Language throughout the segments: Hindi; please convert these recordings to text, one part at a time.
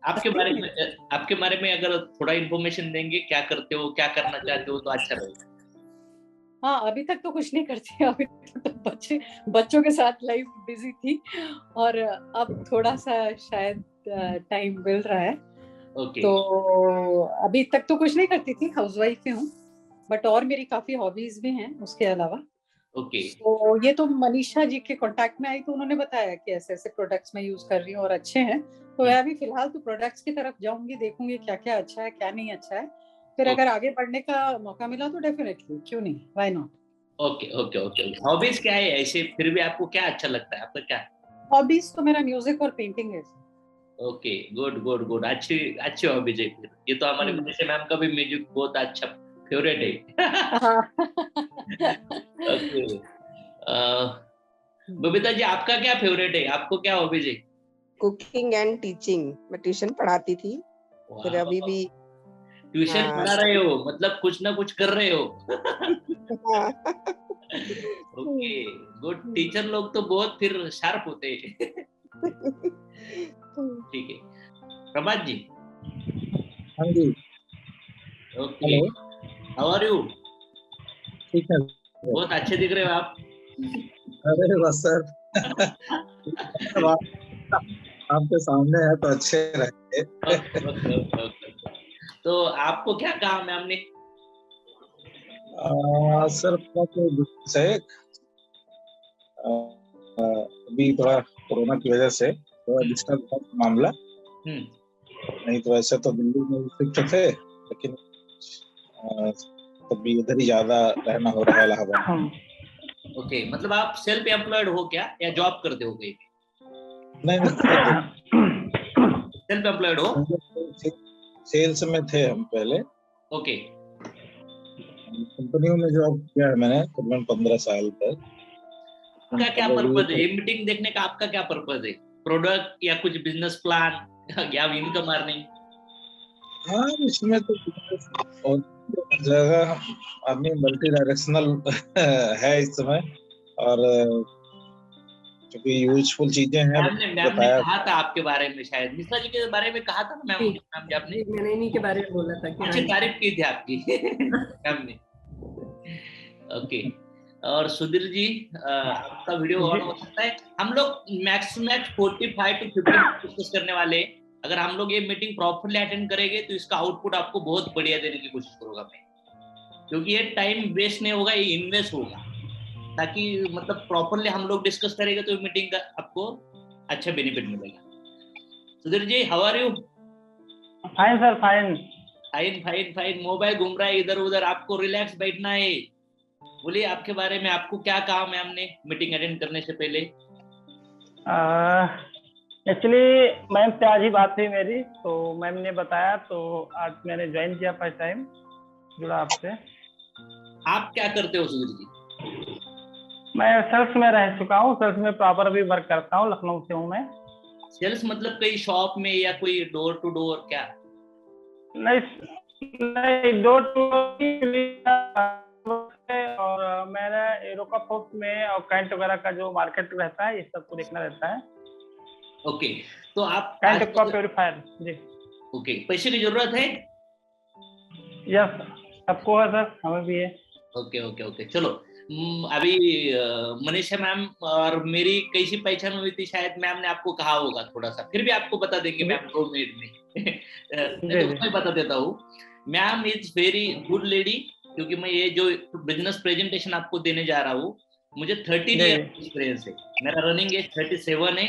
आपके बारे में अगर थोड़ा इन्फॉर्मेशन देंगे, क्या करते हो, क्या करना चाहते हो, तो अच्छा रहेगा। हाँ, अभी तक तो कुछ नहीं करती। अभी तक तो बच्चों के साथ लाइफ बिजी थी, और अब थोड़ा सा शायद टाइम मिल रहा है। ओके। तो अभी तक तो कुछ नहीं करती थी, हाउसवाइफ ही हूँ। बट और मेरी काफी हॉबीज भी हैं उसके अलावा। ओके। तो ये तो मनीषा जी के कांटेक्ट में आई, तो उन्होंने बताया कि ऐसे ऐसे प्रोडक्ट्स मैं यूज कर रही हूँ और अच्छे हैं। तो मैं अभी फिलहाल तो प्रोडक्ट्स की तरफ जाऊंगी, देखूंगी क्या क्या अच्छा है क्या नहीं अच्छा है। फिर अगर आगे बढ़ने का मौका मिला तो डेफिनेटली, क्यों नहीं, why not. Okay. Okay. Okay. Hobbies क्या है ऐसे, फिर भी आपको क्या अच्छा लगता है, आपका क्या? हॉबीज तो मेरा म्यूजिक और पेंटिंग है। ओके। गुड गुड गुड, अच्छी अच्छी हॉबीज है फिर। ये तो हमारे हम्म। मनीषा मैम का भी म्यूजिक बहुत अच्छा फेवरेट है। हाँ। ओके। बबीता जी, आपका क्या फेवरेट है, आपको क्या हॉबीज है? कुकिंग एंड टीचिंग, मैं ट्यूशन पढ़ाती थी, फिर अभी भी। ट्यूशन हाँ पढ़ा रहे हो, मतलब कुछ ना कुछ कर रहे हो। हाँ। ओके। गुड, टीचर लोग तो बहुत फिर शार्प होते हैं। ठीक है। प्रभात जी। हाँ जी। Okay. Hello. How are you? ठीक है। बहुत अच्छे दिख रहे हो आप। अरे बस सर, मतलब आपके सामने है तो अच्छे रहेंगे। Okay okay okay okay. तो आपको क्या कहा मैम ने? सर अपना तो बिजनेस है एक। अभी थोड़ा कोरोना की वजह से थोड़ा डिस्टर्ब था मामला। नहीं तो ऐसे तो दिल्ली में शिफ्ट थे, लेकिन तभी इधर ही ज्यादा रहना हो रहा है इलाहाबाद में। ओके, मतलब आप सेल्फ एम्प्लॉयड हो क्या, या जॉब करते हो कहीं? नहीं नहीं, सेल्फ एम्प्लॉयड हो? सेल्स में थे हम पहले। ओके। कंपनियों में जॉब किया है मैंने तकरीबन 15 साल तक। आपका क्या अभी पर्पज है, ये मीटिंग देखने का आपका क्या पर्पज है? प्रोडक्ट या कुछ बिजनेस प्लान या इनकम अर्निंग? हाँ, इसमें तो और जगह आदमी मल्टी डायरेक्शनल है इस समय। और क्योंकि यूजफुल चीजें हैं मैम ने बताया। कहा था आपके बारे में, शायद मिश्रा जी के बारे में कहा था ना मैम, जी मैम जी आपने जी, मैंने इन्हीं के बारे में बोला था कि अच्छी हाँ जी। तारीफ की थी आपकी। मैम ने। ओके। और सुधीर जी, आपका वीडियो ऑन हो सकता है। हम लोग max to max 45 to 50 discuss करने वाले हैं। अगर हम लोग ये मीटिंग प्रॉपरली अटेंड करेंगे तो इसका आउटपुट आपको बहुत बढ़िया देने की कोशिश करूंगा मैं, क्योंकि ये टाइम वेस्ट नहीं होगा, ये इन्वेस्ट होगा। ताकि मतलब प्रॉपरली हम लोग डिस्कस करेंगे तो मीटिंग का आपको अच्छा बेनिफिट मिलेगा। Sudhir ji, how are you? Fine sir, fine. Fine fine fine. Mobile घूम रहा है इधर उधर, आपको रिलैक्स बैठना है। बोलिए, आपके बारे में आपको क्या कहा मैम ने मीटिंग अटेंड करने से पहले? एक्चुअली मैम से आज ही बात हुई मेरी, तो मैम ने बताया, तो आज मैंने ज्वाइन किया, फर्स्ट टाइम जुड़ा आपसे। आप क्या करते हो सुधीर जी? मैं सेल्स में रह चुका हूँ, सेल्स में प्रॉपर भी वर्क करता हूँ, लखनऊ से हूँ मैं। सेल्स मतलब कई शॉप में या कोई डोर टू डोर क्या? नहीं नहीं, डोर टू और मेरा एरोका में और कैंट वगैरह का जो मार्केट रहता है, ये सबको देखना रहता है। ओके। तो आप कैंट आज का प्योरीफायर जी। ओके, पैसे की जरूरत है? यस, सबको है सर, हमें भी है। ओके ओके ओके, चलो। अभी मनीषा मैम और मेरी कैसी पहचान हुई थी, शायद मैम ने आपको कहा होगा थोड़ा सा, फिर भी आपको बता देंगे मैम 2 मिनट में। नहीं जी तो जी। मैं बता देता हूँ। Ma'am is very good lady, क्योंकि मैं ये जो बिजनेस प्रेजेंटेशन आपको देने जा रहा हूँ, मुझे 13 जी ईयर एक्सपीरियंस है। मेरा रनिंग एज 37 है।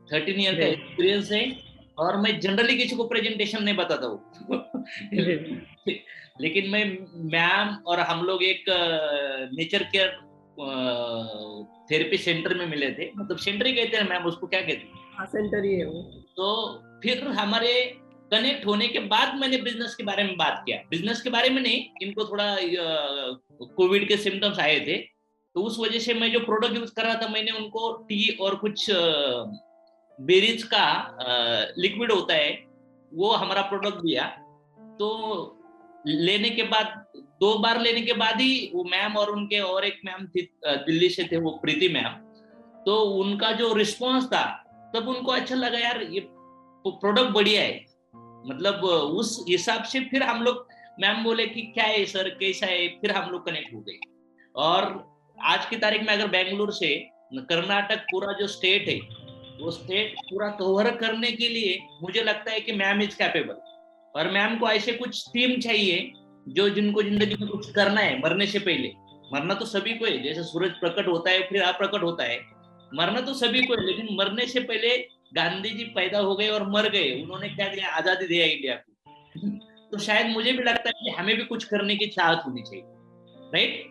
13 ईयर का जी एक्सपीरियंस है। और मैं जनरली किसी को प्रेजेंटेशन नहीं बताता हूँ। जी लेकिन मैं मैम और हम लोग एक नेचर केयर थेरेपी सेंटर में मिले थे, मतलब सेंटर ही कहते हैं मैम, उसको क्या कहते हैं? हाँ, सेंटर ही है वो। तो फिर हमारे कनेक्ट होने के बाद मैंने बिजनेस के बारे में बात किया, बिजनेस के बारे में नहीं, इनको थोड़ा कोविड के सिम्टम्स आए थे, तो उस वजह से मैं जो प्रोडक्ट यूज कर रहा था, मैंने उनको टी और कुछ बेरीज का लिक्विड होता है, वो हमारा प्रोडक्ट दिया। तो लेने के बाद, 2 बार लेने के बाद ही वो मैम और उनके और एक मैम थी दिल्ली से थे, वो प्रीति मैम, तो उनका जो रिस्पॉन्स था, तब उनको अच्छा लगा यार, ये प्रोडक्ट बढ़िया है, मतलब उस हिसाब से फिर हम लोग, मैम बोले कि क्या है सर कैसा है, फिर हम लोग कनेक्ट हो गए। और आज की तारीख में अगर बेंगलुरु से कर्नाटक पूरा जो स्टेट है वो स्टेट पूरा कवर करने के लिए मुझे लगता है कि मैम इज कैपेबल। और मैम को ऐसे कुछ टीम चाहिए जो जिनको जिंदगी में कुछ करना है मरने से पहले। मरना तो सभी को है, जैसे सूरज प्रकट होता है फिर अप्रकट होता है, मरना तो सभी को है, लेकिन मरने से पहले गांधी जी पैदा हो गए और मर गए, उन्होंने क्या दिया, आजादी दिया इंडिया को। तो शायद मुझे भी लगता है कि हमें भी कुछ करने की चाहत होनी चाहिए, राइट।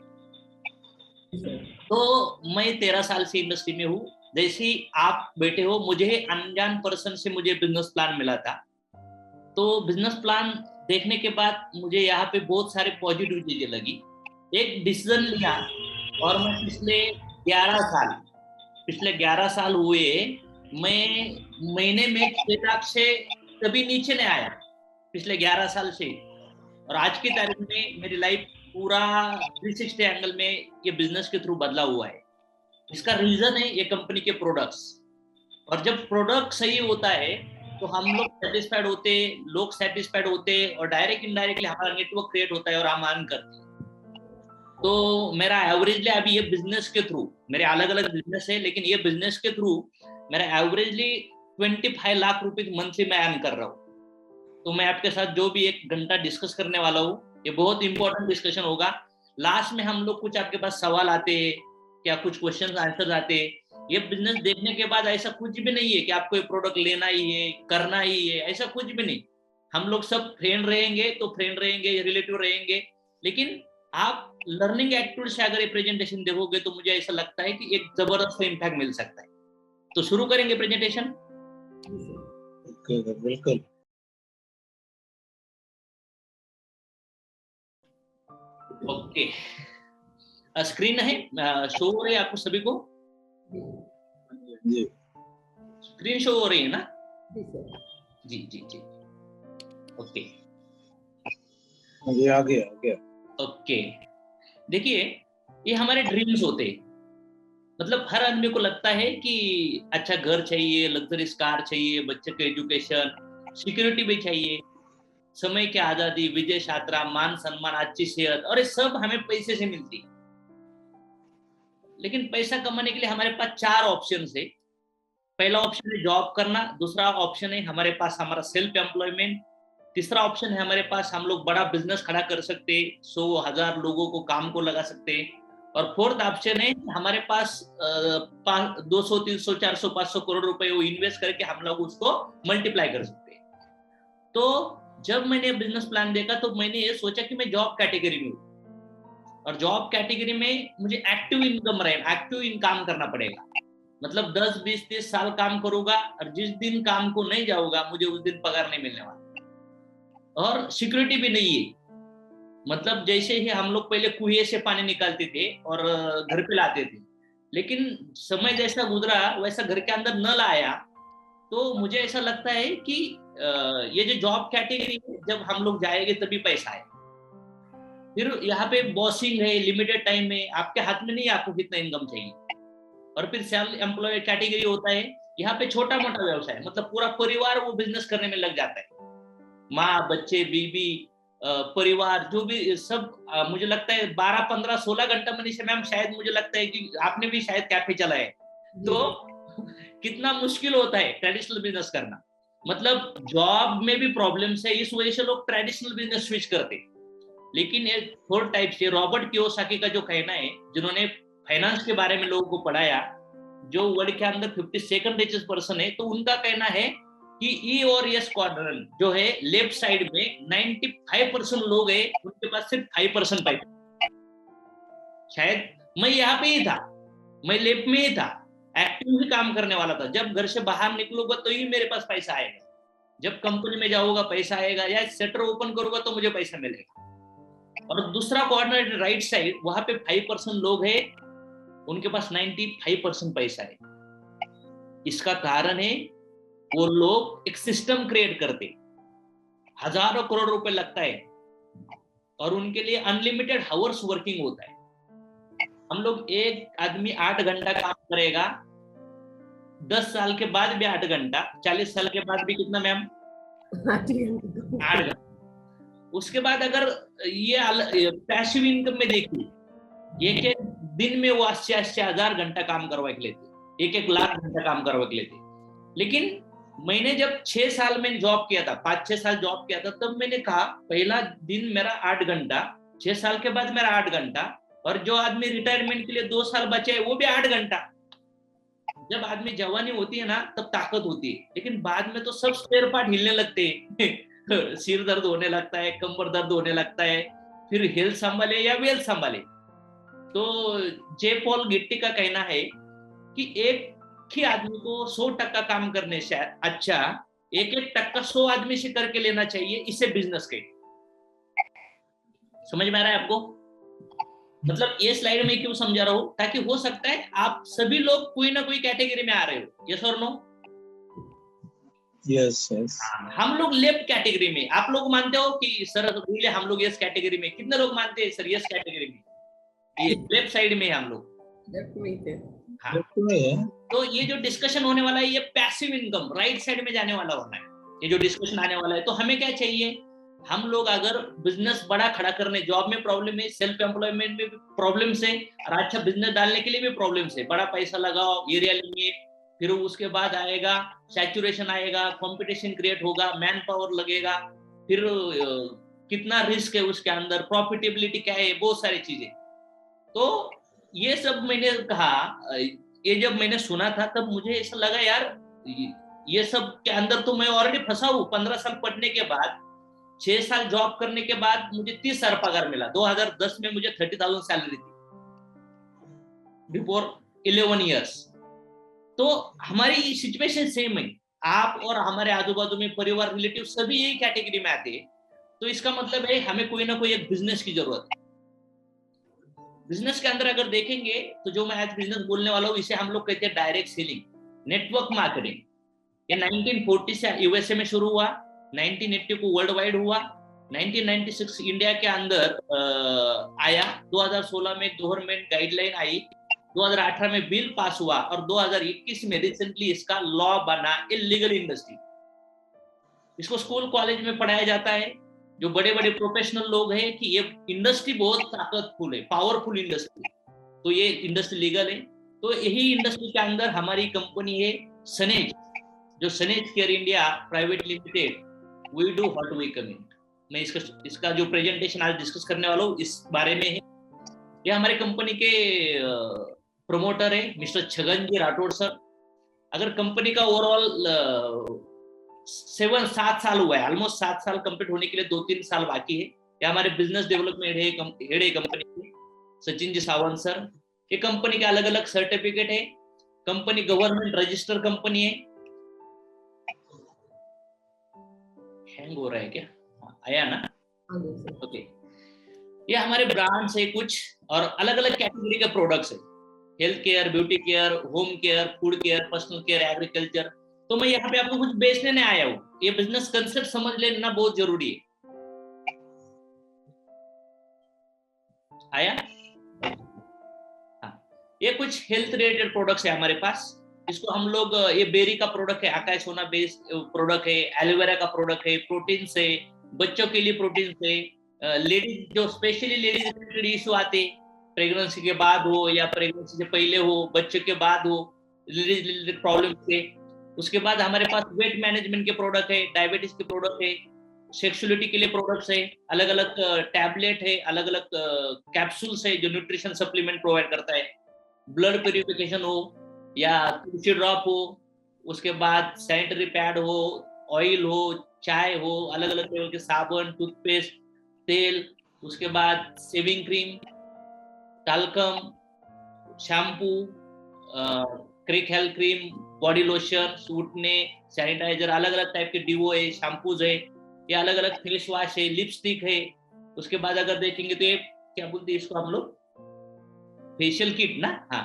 तो मैं 13 साल से इंडस्ट्री में हूँ, जैसे ही आप बैठे हो मुझे अनजान पर्सन से मुझे बिजनेस प्लान मिला था। तो बिजनेस प्लान देखने के बाद मुझे यहाँ पे बहुत सारे पॉजिटिव चीजें लगी। एक डिसीजन लिया और मैं पिछले 11 साल हुए, मैं महीने में 6 लाख से कभी नीचे नहीं आया पिछले 11 साल से। और आज की तारीख में मेरी लाइफ पूरा 360 एंगल में ये बिजनेस के थ्रू बदला हुआ है। इसका रीजन है ये कंपनी के प्रोडक्ट्स। और जब प्रोडक्ट सही होता है तो हम लोग सेटिस्फाइड होते, लोग सेटिस्फाइड होते, और डायरेक्ट इनडायरेक्टली हमारा नेटवर्क क्रिएट होता है और हम अर्न करते हैं। तो मेरा एवरेजली अभी ये बिजनेस के थ्रू, मेरे अलग अलग बिजनेस है लेकिन ये बिजनेस के थ्रू मेरा एवरेजली 25 लाख रुपए मंथली मैं अर्न कर रहा हूँ। तो मैं आपके साथ जो भी 1 घंटा डिस्कस करने वाला हूँ, ये बहुत इंपॉर्टेंट डिस्कशन होगा। लास्ट में हम लोग कुछ आपके पास सवाल आते हैं क्या, कुछ क्वेश्चन आंसर आते हैं। ये बिजनेस देखने के बाद ऐसा कुछ भी नहीं है कि आपको ये प्रोडक्ट लेना ही है, करना ही है, ऐसा कुछ भी नहीं। हम लोग सब फ्रेंड रहेंगे तो फ्रेंड रहेंगे, रिलेटिव रहेंगे, लेकिन आप लर्निंग एक्टिविटी से अगर ये प्रेजेंटेशन देखोगे तो मुझे ऐसा लगता है कि एक जबरदस्त इम्पैक्ट मिल सकता है। तो शुरू करेंगे प्रेजेंटेशन। बिल्कुल। ओके, स्क्रीन है, शो हो रही है आपको सभी को? जी स्क्रीन शो हो रही है ना? जी जी जी, ओके आ गया। ओके, देखिए ये हमारे ड्रीम्स होते हैं। मतलब हर आदमी को लगता है कि अच्छा घर चाहिए, लग्जरीज कार चाहिए, बच्चे को एजुकेशन, सिक्योरिटी भी चाहिए, समय की आजादी, विदेश यात्रा, मान सम्मान, अच्छी सेहत, और ये सब हमें पैसे से मिलती है। लेकिन पैसा कमाने के लिए हमारे पास 4 ऑप्शन है। पहला ऑप्शन है जॉब करना, दूसरा ऑप्शन है हमारे पास हमारा सेल्फ एम्प्लॉयमेंट, तीसरा ऑप्शन है हमारे पास हम लोग बड़ा बिजनेस खड़ा कर सकते हैं, 100,000 लोगों को काम को लगा सकते हैं, और फोर्थ ऑप्शन है हमारे पास 200, 300, 400, 500 करोड़ रुपए वो इन्वेस्ट करके हम लोग उसको मल्टीप्लाई कर सकते हैं। तो जब मैंने बिजनेस प्लान देखा तो मैंने ये सोचा कि मैं जॉब कैटेगरी में हूँ, और जॉब कैटेगरी में मुझे एक्टिव इनकम करना पड़ेगा। मतलब 10, 20, 30 साल काम करूंगा और जिस दिन काम को नहीं जाऊंगा मुझे उस दिन पगार नहीं मिलने वाला, और सिक्योरिटी भी नहीं है। मतलब जैसे ही हम लोग पहले कुएं से पानी निकालते थे और घर पे लाते थे, लेकिन समय जैसा गुजरा वैसा घर के अंदर नल आया। तो मुझे ऐसा लगता है कि ये जो जॉब कैटेगरी है, जब हम लोग जाएंगे तभी पैसा है। फिर यहाँ पे बॉसिंग है, लिमिटेड टाइम है, आपके हाथ में नहीं है आपको कितना इनकम चाहिए। और फिर सेल्फ एम्प्लॉयड कैटेगरी होता है, यहाँ पे छोटा मोटा व्यवसाय, मतलब पूरा परिवार वो बिजनेस करने में लग जाता है, माँ, बच्चे, बीबी, परिवार, जो भी सब। मुझे लगता है 12, 15, 16 घंटा मनीषा मैम, शायद मुझे लगता है कि आपने भी शायद कैफे चला है, तो कितना मुश्किल होता है ट्रेडिशनल बिजनेस करना। मतलब जॉब में भी प्रॉब्लम्स है, इस वजह से लोग ट्रेडिशनल बिजनेस स्विच करते हैं। लेकिन ये 4 टाइप से रॉबर्ट कियोसाकी का जो कहना है, जिन्होंने फाइनेंस के बारे में लोगों को पढ़ाया, जो वर्ल्ड के अंदर 52nd रिचेस्ट पर्सन है, तो उनका कहना है कि ई और एस क्वाड्रेंट जो है लेफ्ट साइड में 95% लोग है, उनके पास सिर्फ 5% पैसा। शायद मैं यहाँ पे ही था, मैं लेफ्ट में ही था, एक्टिव ही काम करने वाला था। जब घर से बाहर निकलूंगा तो ही मेरे पास पैसा आएगा, जब कंपनी में जाऊंगा पैसा आएगा, या शटर ओपन करूंगा तो मुझे पैसा मिलेगा। और दूसरा क्वाड्रेंट राइट साइड, वहां पे 5% लोग है, उनके पास 95% पैसा है। इसका कारण है वो लोग एक सिस्टम क्रिएट करते, हजारों करोड़ रुपए लगता है, और उनके लिए अनलिमिटेड हावर्स वर्किंग होता है। हम लोग एक आदमी 8 घंटा काम करेगा, 10 साल के बाद भी 8 घंटा, 40 साल के बाद भी कितना मैम? 8 घंटा। उसके बाद अगर ये पैसिव इनकम में देखिए, एक दिन में वो 80,000 घंटा काम करवा के लेते, 1 लाख घंटा काम करवा के लेते। लेकिन मैंने जब 6 साल में जॉब किया था, 5-6 साल जॉब किया था, तब मैंने कहा पहला दिन मेरा 8 घंटा, 6 साल के बाद मेरा 8 घंटा, और जो आदमी रिटायरमेंट के लिए 2 साल बचे है वो भी 8 घंटा। जब आदमी जवानी होती है ना तब ताकत होती है, लेकिन बाद में तो सब स्पेयर पार्ट हिलने लगते हैं सिर दर्द होने लगता है, कमर दर्द होने लगता है, फिर हेल्थ संभाले या वेल्थ संभाले। तो जे पॉल गिट्टी का कहना है कि एक ही आदमी को 100% काम करने से अच्छा 1% 100 आदमी से करके लेना चाहिए। इसे बिजनेस के समझ में आ रहा है आपको? मतलब ये स्लाइड में क्यों समझा रहा हूं, ताकि हो सकता है आप सभी लोग कोई ना कोई कैटेगरी में आ रहे हो। यस और नो? Yes yes. हम लोग लेफ्ट कैटेगरी में, आप लोग मानते हो कि सर हम लोग यस कैटेगरी में? कितने लोग मानते हैं सर यस कैटेगरी में? ये लेफ्ट साइड में हम लोग लेफ्ट में थे। हाँ। तो ये जो डिस्कशन होने वाला है ये पैसिव इनकम राइट साइड में जाने वाला होना है, ये जो डिस्कशन आने वाला है। तो हमें क्या चाहिए, हम लोग अगर बिजनेस बड़ा खड़ा करने, जॉब में प्रॉब्लम है, सेल्फ एम्प्लॉयमेंट में भी प्रॉब्लम है, और अच्छा बिजनेस डालने के लिए भी प्रॉब्लम है, बड़ा पैसा लगाओ, एरिया लेंगे, फिर उसके बाद आएगा सैचुरेशन आएगा, कंपटीशन क्रिएट होगा, मैन पावर लगेगा, फिर कितना रिस्क है उसके अंदर, प्रॉफिटेबिलिटी क्या है, बहुत सारी चीजें। तो ये सब मैंने कहा, ये जब मैंने सुना था तब मुझे ऐसा लगा यार ये सब के अंदर तो मैं ऑलरेडी फंसा हूँ। 15 साल पढ़ने के बाद, 6 साल जॉब करने के बाद मुझे 30,000 पगार मिला। 2010 में मुझे 30,000 सैलरी थी बिफोर 11 इयर्स। तो हमारी सिचुएशन सेम है, आप और हमारे आजू बाजू में परिवार, रिलेटिव सभी यही कैटेगरी में आते हैं। तो इसका मतलब है हमें कोई ना कोई एक बिजनेस की जरूरत है। बिजनेस के अंदर अगर देखेंगे तो जो मैं आज बिजनेस बोलने वाला हूँ इसे हम लोग कहते हैं डायरेक्ट सेलिंग, नेटवर्क मार्केटिंग। ये 1940 से यूएसए में शुरू हुआ, 1980 को वर्ल्ड वाइड हुआ, 1996 इंडिया के अंदर आया, 2016 में गवर्नमेंट गाइडलाइन आई, 2018 में बिल पास हुआ, और 2021 में रिसेंटली इसका लॉ बना, इलीगल इंडस्ट्री। इसको स्कूल कॉलेज में पढ़ाया जाता है, जो बड़े बड़े प्रोफेशनल लोग हैं कि ये इंडस्ट्री बहुत ताकतफुल है, पावरफुल इंडस्ट्री, तो ये इंडस्ट्री लीगल है। तो यही इंडस्ट्री के अंदर हमारी कंपनी है सनेज, जो Sanej care India private limited, we do what we commit. मैं इसका जो प्रेजेंटेशन आज डिस्कस करने वाला हूँ इस बारे में है। ये हमारे कंपनी के प्रमोटर है मिस्टर छगन जी राठौड़ सर। अगर कंपनी का ओवरऑल 7 साल हुआ है, ऑलमोस्ट 7 साल कंप्लीट होने के लिए 2-3 साल बाकी है। ये हमारे बिजनेस डेवलपमेंट हेड है कंपनी के सचिन जी सावंत सर। ये कंपनी के अलग अलग सर्टिफिकेट है, कंपनी गवर्नमेंट रजिस्टर कंपनी है। हैंग हो रहा है क्या? आया ना? ओके। ये हमारे ब्रांड्स है कुछ, और अलग अलग कैटेगरी के प्रोडक्ट्स है, health care, beauty care, home care, food care, personal care, agriculture. तो मैं यहाँ पे आपको कुछ बेचने नहीं आया हूँ, ये बिजनेस कंसेप्ट समझ लेना बहुत जरूरी है। आया? हाँ, ये कुछ हेल्थ रिलेटेड प्रोडक्ट्स है हमारे पास। इसको हम लोग, ये बेरी का प्रोडक्ट है, आकाश सोना बेस्ड प्रोडक्ट है, एलोवेरा का प्रोडक्ट है, प्रोटीन से, बच्चों के लिए प्रोटीन से, लेडीज जो स्पेशली लेडीज रिलेटेड इशू आते, प्रेगनेंसी के बाद हो या प्रेगनेंसी से पहले हो, बच्चे के बाद हो, लेडीज रिलेटेड प्रॉब्लम से। उसके बाद हमारे पास वेट मैनेजमेंट के प्रोडक्ट है, डायबिटीज के प्रोडक्ट है, सेक्सुअलिटी के लिए प्रोडक्ट्स है, अलग अलग टैबलेट है, अलग अलग कैप्सूल्स है जो न्यूट्रिशन सप्लीमेंट प्रोवाइड करता है, ब्लड प्यूरिफिकेशन हो या तुलसी ड्रॉप हो, उसके बाद सैनिटरी पैड हो, ऑयल हो, चाय हो, अलग अलग लेवल के साबुन, टूथपेस्ट, तेल, उसके बाद सेविंग क्रीम, टाल्कम, शैम्पू, क्रिक हेल्थ क्रीम, बॉडी लोशन, सूटने, सैनिटाइजर, अलग अलग टाइप के डिवो है, शैम्पूज है, ये अलग अलग फेस वॉश है, लिपस्टिक है। उसके बाद अगर देखेंगे तो ये क्या बोलते हैं इसको हम लोग, फेशियल किट ना, हाँ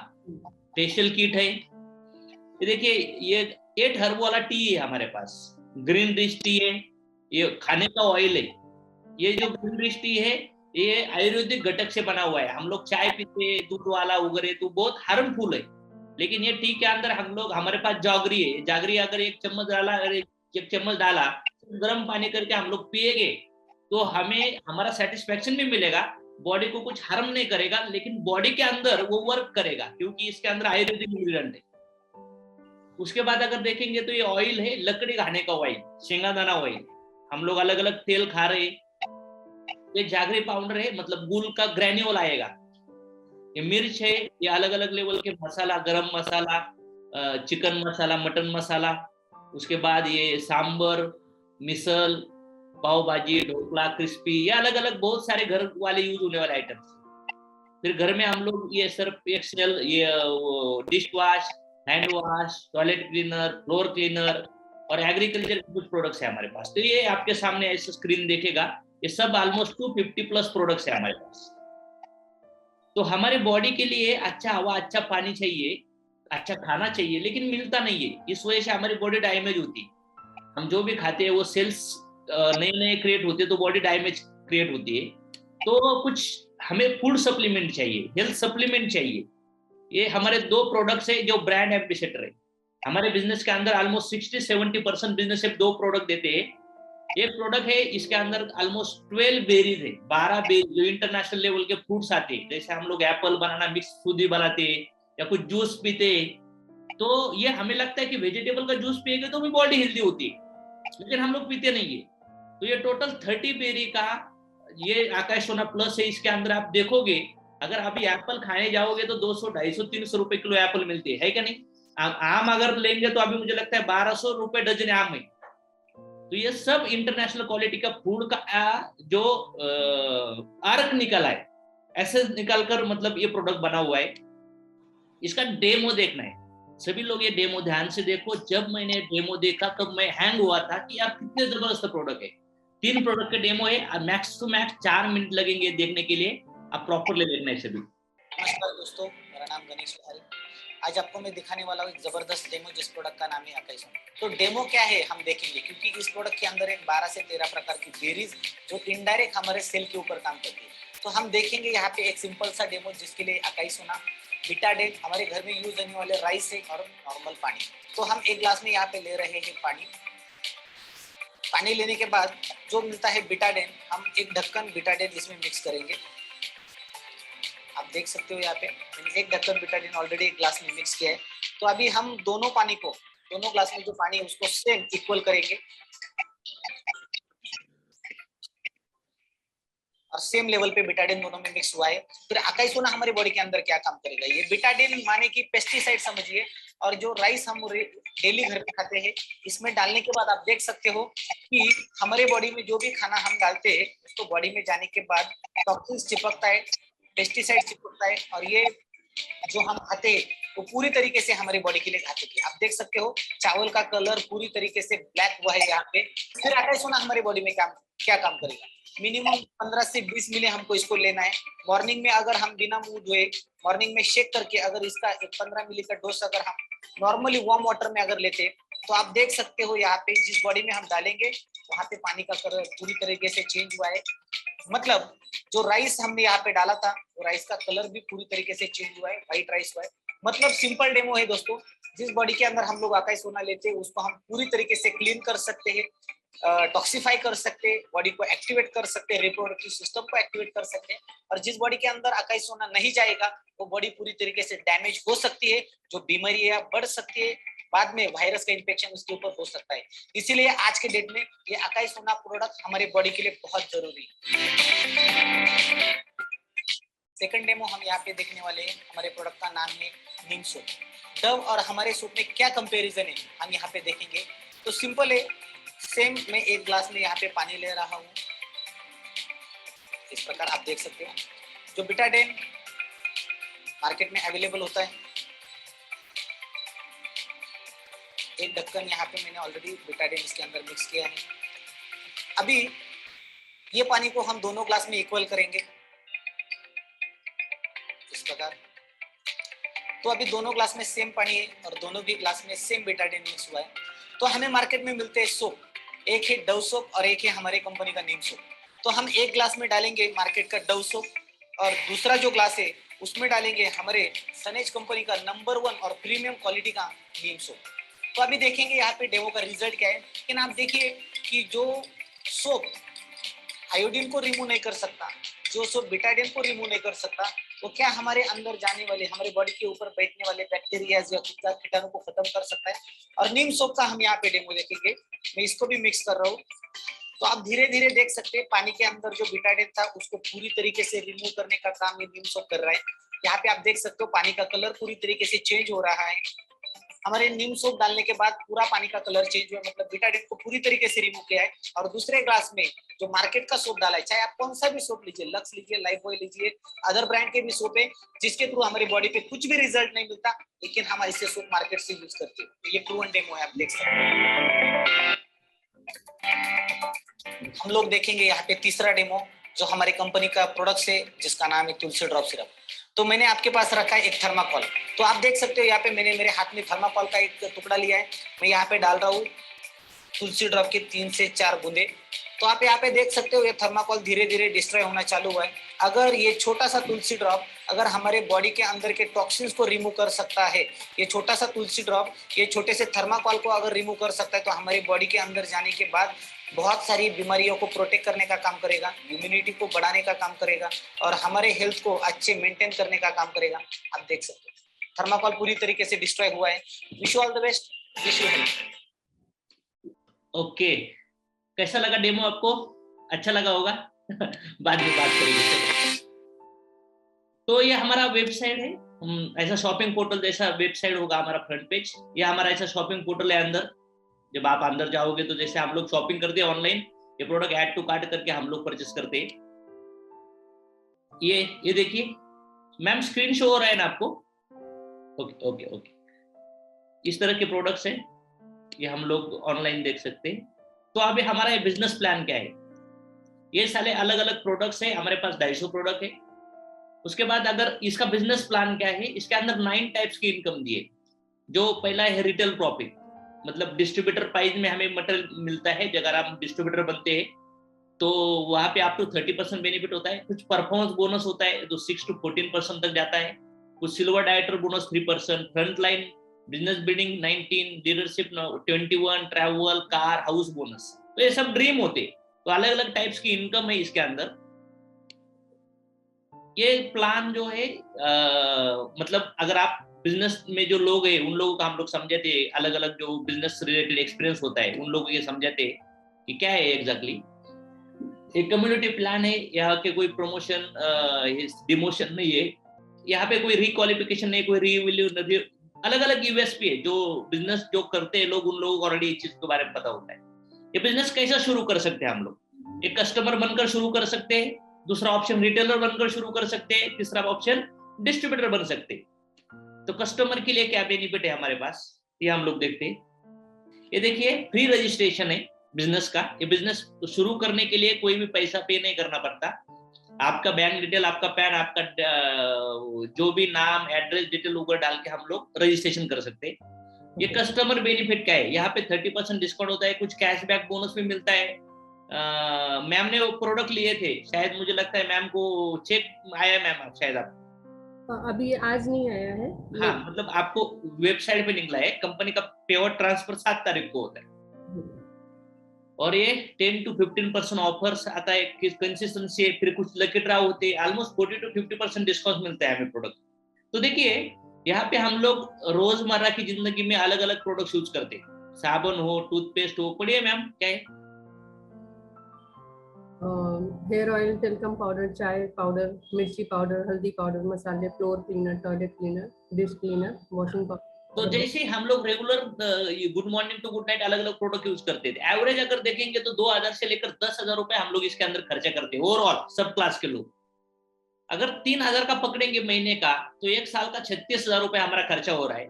फेशियल किट है। ये देखिए ये 8 हर्ब वाला टी है हमारे पास, ग्रीन रिच टी है, ये खाने का ऑयल है। ये जो ग्रीन रिच टी है ये आयुर्वेदिक घटक से बना हुआ है। हम लोग चाय पीते, दूध वाला वगैरह तो बहुत हार्मफुल है, लेकिन ये टी के अंदर हम लोग, हमारे पास जागरी है, जागरी अगर एक चम्मच डाला गर्म पानी करके हम लोग पिएंगे तो हमें हमारा सेटिस्फेक्शन भी मिलेगा, बॉडी को कुछ हार्म नहीं करेगा, लेकिन बॉडी के अंदर वो वर्क करेगा क्योंकि इसके अंदर आयुर्वेदिक इंग्रेडिएंट है। उसके बाद अगर देखेंगे तो ये ऑयल है, लकड़ी खाने का ऑयल, शेंगादाना ऑयल। हम लोग अलग अलग तेल खा रहे हैं। ये जागरी पाउडर है, मतलब गुल का ग्रेन्यूल आएगा। ये मिर्च है, ये अलग अलग लेवल के मसाला, गरम मसाला, चिकन मसाला, मटन मसाला। उसके बाद ये सांबर, मिसल, पाव भाजी, ढोकला, क्रिस्पी, ये अलग अलग बहुत सारे घर वाले यूज होने वाले आइटम्स। फिर घर में हम लोग ये सिर्फ एक्सेल, ये dish wash, hand wash, toilet cleaner, floor cleaner और एग्रीकल्चर के कुछ प्रोडक्ट्स है हमारे पास। तो ये आपके सामने ऐसे स्क्रीन देखेगा, ये सब ऑलमोस्ट 250 प्लस प्रोडक्ट्स है हमारे पास। तो हमारे बॉडी के लिए अच्छा हवा, अच्छा पानी चाहिए, अच्छा खाना चाहिए, लेकिन मिलता नहीं है। इस वजह से हमारी बॉडी डैमेज होती है। हम जो भी खाते हैं वो सेल्स नए नए क्रिएट होते हैं, तो बॉडी डैमेज क्रिएट होती है। तो कुछ हमें फूड सप्लीमेंट चाहिए, हेल्थ सप्लीमेंट चाहिए। ये हमारे 2 प्रोडक्ट्स है जो ब्रांड एम्बेसडर है हमारे बिजनेस के अंदर। ऑलमोस्ट 60-70% बिजनेस से 2 प्रोडक्ट देते हैं। एक प्रोडक्ट है, इसके अंदर ऑलमोस्ट 12 बेरीज है, 12 बेरीज जो इंटरनेशनल लेवल के फ्रूट्स आते हैं। जैसे हम लोग एप्पल बनाना मिक्स स्मूदी बनाते हैं या कुछ जूस पीते हैं। तो ये हमें लगता है कि वेजिटेबल का जूस पिएंगे तो भी बॉडी हेल्दी होती है, लेकिन हम लोग पीते नहीं है। तो ये टोटल 30 बेरी का ये आकाश सोना प्लस है। इसके अंदर आप देखोगे, अगर अभी एप्पल खाने जाओगे तो 200, 250, 300 रुपए किलो एप्पल मिलती है कि नहीं? आम अगर लेंगे तो अभी मुझे लगता है 1200 रुपए डजन आम है। तो ये सब इंटरनेशनल क्वालिटी का फूड का जो आर्क निकला है, ऐसे निकालकर मतलब ये प्रोडक्ट बना हुआ है। इसका डेमो देखना है, सभी लोग ये डेमो ध्यान से देखो। जब मैंने डेमो देखा तब मैं हैंग हुआ था कि यार कितने जबरदस्त प्रोडक्ट है। 3 प्रोडक्ट के डेमो है, मैक्स टू मैक्स 4 मिनट लगेंगे देखने के लिए। आप प्रॉपरली देखना है सभी। नमस्कार दोस्तों, मेरा नाम गणेश विहारी। आज आपको मैं दिखाने वाला हूँ एक जबरदस्त डेमो, जिस प्रोडक्ट का नाम है आकाश। तो डेमो क्या है हम देखेंगे, क्योंकि इस प्रोडक्ट के अंदर एक 12 से 13 प्रकार की बेरीज जो इनडायरेक्ट हमारे सेल के ऊपर काम करती है। तो हम देखेंगे यहाँ पे एक सिंपल सा डेमो, जिसके लिए आकाश सोना, बिटाडेन, हमारे घर में यूज होने वाले राइस है और नॉर्मल पानी। तो हम एक ग्लास में यहाँ पे ले रहे हैं पानी। पानी लेने के बाद जो मिलता है बिटाडेन, हम एक ढक्कन बिटाडेन इसमें मिक्स करेंगे। आप देख सकते हो यहाँ पे मैंने एक ढक्कन बिटाडिन ऑलरेडी एक ग्लास में मिक्स किया है। तो अभी हम दोनों पानी को, दोनों ग्लास में जो पानी है उसको सेम इक्वल करेंगे और सेम लेवल पे बिटाडिन दोनों में मिक्स हुआ है। फिर आकाश सोना हमारी बॉडी के अंदर क्या काम करेगा, ये बिटाडिन माने कि पेस्टिसाइड समझिए। और जो राइस हम डेली घर पे खाते हैं, इसमें डालने के बाद आप देख सकते हो कि हमारे बॉडी में जो भी खाना हम डालते हैं उसको बॉडी में जाने के बाद टॉक्सिन्स चिपकता है, पेस्टिसाइड चिपकता है, और ये जो हम खाते हैं वो पूरी तरीके से हमारी बॉडी के लिए घातक है। आप देख सकते हो चावल का कलर पूरी तरीके से ब्लैक हुआ है यहाँ पे। फिर आकाश सोना हमारी बॉडी में क्या काम करेगा, मिनिमम 15 से 20 मिली हमको इसको लेना है। मॉर्निंग में अगर हम बिना मुंह धोए मॉर्निंग में शेक करके अगर इसका 15 मिली का डोज अगर हम नॉर्मली वार्म वाटर में अगर लेते तो आप देख सकते हो यहाँ पे जिस बॉडी में हम डालेंगे वहां पे पानी का कलर पूरी तरीके से चेंज हुआ है। मतलब जो राइस हमने यहाँ पे डाला था वो राइस का कलर भी पूरी तरीके से चेंज हुआ है, व्हाइट राइस हुआ है। मतलब सिंपल डेमो है दोस्तों। जिस बॉडी के अंदर हम लोग आकाश सोना लेते हैं उसको हम पूरी तरीके से क्लीन कर सकते हैं, टॉक्सिफाई कर सकते हैं, बॉडी को एक्टिवेट कर सकते हैं, रिप्रोडक्टिव सिस्टम को एक्टिवेट कर सकते हैं। और जिस बॉडी के अंदर आकाश सोना नहीं जाएगा वो बॉडी पूरी तरीके से डैमेज हो सकती है, जो बीमारियां बढ़ सकती है, बाद में वायरस का इन्फेक्शन उसके ऊपर हो सकता है। इसीलिए आज के डेट में ये आकाश सोना प्रोडक्ट हमारे बॉडी के लिए बहुत जरूरी है। सेकंड डेमो हम यहाँ पे देखने वाले हैं। हमारे प्रोडक्ट का नाम है नीम सूप। डव और हमारे सूप में क्या कंपैरिजन है हम यहाँ पे देखेंगे। तो सिंपल है, सेम मैं एक ग्लास में यहाँ पे पानी ले रहा हूँ, इस प्रकार आप देख सकते हो। जो बिटाडेन मार्केट में अवेलेबल होता है, एक ढक्कन यहाँ पे मैंने ऑलरेडी बिटाडेन इसके अंदर मिक्स किया है। अभी ये पानी को हम दोनों ग्लास में इक्वल करेंगे इस प्रकार। तो अभी दोनों ग्लास में सेम पानी है और दोनों भी ग्लास में सेम बिटाडेन मिक्स हुआ है। तो हमें मार्केट में मिलते हैं सोप, एक है डव सोप और एक है हमारे कंपनी का नीम सोप। तो हम एक ग्लास में डालेंगे मार्केट का डव सोप और दूसरा जो ग्लास है उसमें डालेंगे हमारे सनेज कंपनी का नंबर 1 और प्रीमियम क्वालिटी का नीम सोप। तो अभी देखेंगे यहाँ पे डेमो का रिजल्ट क्या है। लेकिन आप देखिए कि जो सोप आयोडीन को रिमूव नहीं कर सकता, जो सोप बिटाडिन को रिमूव नहीं कर सकता, वो क्या हमारे अंदर जाने वाले, हमारे बॉडी के ऊपर बैठने वाले बैक्टीरिया या कीटाणु को खत्म कर सकता है। और नीम सोप का हम यहाँ पे डेमो देखेंगे। मैं इसको भी मिक्स कर रहा हूँ। तो आप धीरे धीरे देख सकते हैं पानी के अंदर जो बिटाडिन था उसको पूरी तरीके से रिमूव करने का काम ये नीम सोप कर रहा है। यहाँ पे आप देख सकते हो पानी का कलर पूरी तरीके से चेंज हो रहा है। हमारे नीम सोप डालने के बाद पूरा पानी का कलर चेंज हुआ, मतलब बिटाडिन को पूरी तरीके से रिमूव किया है। और दूसरे ग्लास में जो मार्केट का सोप डाला है, चाहे आप कौन सा भी सोप लीजिए, लक्स लीजिए, लाइफबॉय लीजिए, अदर ब्रांड के भी सोप है जिसके थ्रू हमारी बॉडी पे कुछ भी रिजल्ट नहीं मिलता, लेकिन हम इससे सोप मार्केट से यूज करते हैं। तो ये प्रूवन डेमो है, आप देख सकते हैं। हम लोग देखेंगे यहाँ पे तीसरा डेमो जो हमारी कंपनी का प्रोडक्ट है जिसका नाम है तुलसी ड्रॉप सिरप। तो मैंने आपके पास रखा है एक थर्माकोल। तो आप देख सकते हो यहाँ पे मैंने मेरे हाथ में थर्माकोल का एक टुकड़ा लिया है। मैं यहाँ पे डाल रहा हूँ तुलसी ड्रॉप के 3 से 4 बूंदे। तो आप यहाँ पे देख सकते हो ये थर्माकोल धीरे धीरे डिस्ट्रॉय होना चालू हुआ है। अगर ये छोटा सा तुलसी ड्रॉप अगर हमारे बॉडी के अंदर के टॉक्सिन्स को रिमूव कर सकता है, ये छोटा सा तुलसी ड्रॉप ये छोटे से थर्माकोल को अगर रिमूव कर सकता है, तो हमारी बॉडी के अंदर जाने के बाद बहुत सारी बीमारियों को प्रोटेक्ट करने का काम करेगा, इम्यूनिटी को बढ़ाने का काम करेगा और हमारे हेल्थ को अच्छे मेंटेन करने का काम करेगा। आप देख सकते हो थर्माकोल पूरी तरीके से डिस्ट्रॉय हुआ है। Wish you all the best, wish you health. Okay, कैसा लगा डेमो आपको? अच्छा लगा होगा। बाद में बात करेंगे। तो ये हमारा वेबसाइट है, ऐसा शॉपिंग पोर्टल जैसा वेबसाइट होगा हमारा फ्रंट पेज। ये हमारा ऐसा शॉपिंग पोर्टल है। अंदर जब आप अंदर जाओगे तो जैसे हम लोग शॉपिंग करते हैं ऑनलाइन, ये प्रोडक्ट ऐड टू कार्ट करके हम लोग परचेस करते हैं। ये देखिए मैम, स्क्रीन शो हो रहा है ना आपको? ओके ओके ओके, इस तरह के प्रोडक्ट्स हैं, ये हम लोग ऑनलाइन देख सकते हैं। तो अभी हमारा ये बिजनेस प्लान क्या है? ये सारे अलग अलग प्रोडक्ट्स है, हमारे पास 250 प्रोडक्ट है। उसके बाद अगर इसका बिजनेस प्लान क्या है, इसके अंदर 9 टाइप्स की इनकम दिए। जो पहला है रिटेल प्रॉफिट, मतलब डिस्ट्रीब्यूटर प्राइस में हमें मटेरियल मिलता है। अगर आप डिस्ट्रीब्यूटर बनते हैं तो वहां पे आप तो 30% बेनिफिट होता है। कुछ परफॉर्मेंस बोनस होता है जो 6 to 14% तक जाता है। कुछ silver director bonus 3%, front line business building 19, dealership 21, travel, car, house bonus. तो ये सब ड्रीम होते। तो अलग अलग टाइप्स की इनकम है इसके अंदर। ये प्लान जो है मतलब अगर आप बिजनेस में जो लोग हैं उन लोगों का हम लोग समझाते हैं, अलग अलग जो बिजनेस रिलेटेड एक्सपीरियंस होता है उन लोगों को ये समझाते हैं कि क्या है एग्जैक्टली। एक कम्युनिटी प्लान है, यहाँ के कोई प्रमोशन डिमोशन नहीं है, यहाँ पे कोई रिक्वालिफिकेशन नहीं, कोई रिवैल्यू नहीं। अलग अलग यूएसपी है। जो बिजनेस जो करते हैं लोग, उन लोगों को ऑलरेडी इस चीज के बारे में पता होता है। ये बिजनेस कैसा शुरू कर सकते हैं हम लोग? एक कस्टमर बनकर शुरू कर सकते हैं, दूसरा ऑप्शन रिटेलर बनकर शुरू कर सकते हैं, तीसरा ऑप्शन डिस्ट्रीब्यूटर बन सकते हैं। तो कस्टमर के लिए क्या बेनिफिट है हमारे पास, ये हम लोग देखते हैं। ये देखिए फ्री रजिस्ट्रेशन है बिजनेस का। ये बिजनेस शुरू करने के लिए कोई भी पैसा पे नहीं करना पड़ता। आपका बैंक डिटेल, आपका पैन, आपका जो भी नाम, एड्रेस डिटेल ऊपर डाल के हम लोग रजिस्ट्रेशन कर सकते हैं। ये कस्टमर बेनिफिट क्या है, यहाँ पे 30% डिस्काउंट होता है, कुछ कैशबैक बोनस भी मिलता है। मैम ने वो प्रोडक्ट लिए थे, शायद मुझे लगता है मैम को चेक आया। मैम शायद आप अभी आज नहीं आया है। हाँ, मतलब आपको वेबसाइट पे निकला है। कंपनी का पेआउट ट्रांसफर 7 तारीख को होता है और ये 10 to 15% ऑफर्स आता है, कंसिस्टेंसी है, फिर कुछ लकी ड्रा होते हैं। ऑलमोस्ट 40 to 50% डिस्काउंट मिलता है हमें प्रोडक्ट। तो देखिए यहाँ पे हम लोग रोजमर्रा की जिंदगी में अलग अलग प्रोडक्ट यूज करते हैं। साबुन हो, टूथपेस्ट हो, पढ़िए मैम क्या है? हेयर ऑयल, टेल्कम पाउडर, चाय पाउडर, मिर्ची पाउडर, हल्दी पाउडर, मसाले, floor cleaner, toilet cleaner, dish cleaner, washing powder. तो जैसे हम लोग regular good morning to good night अलग अलग प्रोडक्ट यूज करते थे। एवरेज अगर देखेंगे तो 2000 से लेकर 10,000 रुपए हम लोग इसके अंदर खर्चा करते हैं ओवरऑल सब क्लास के लोग। अगर 3000 का पकड़ेंगे महीने का तो 1 साल का 36,000 रुपए हमारा खर्चा हो रहा है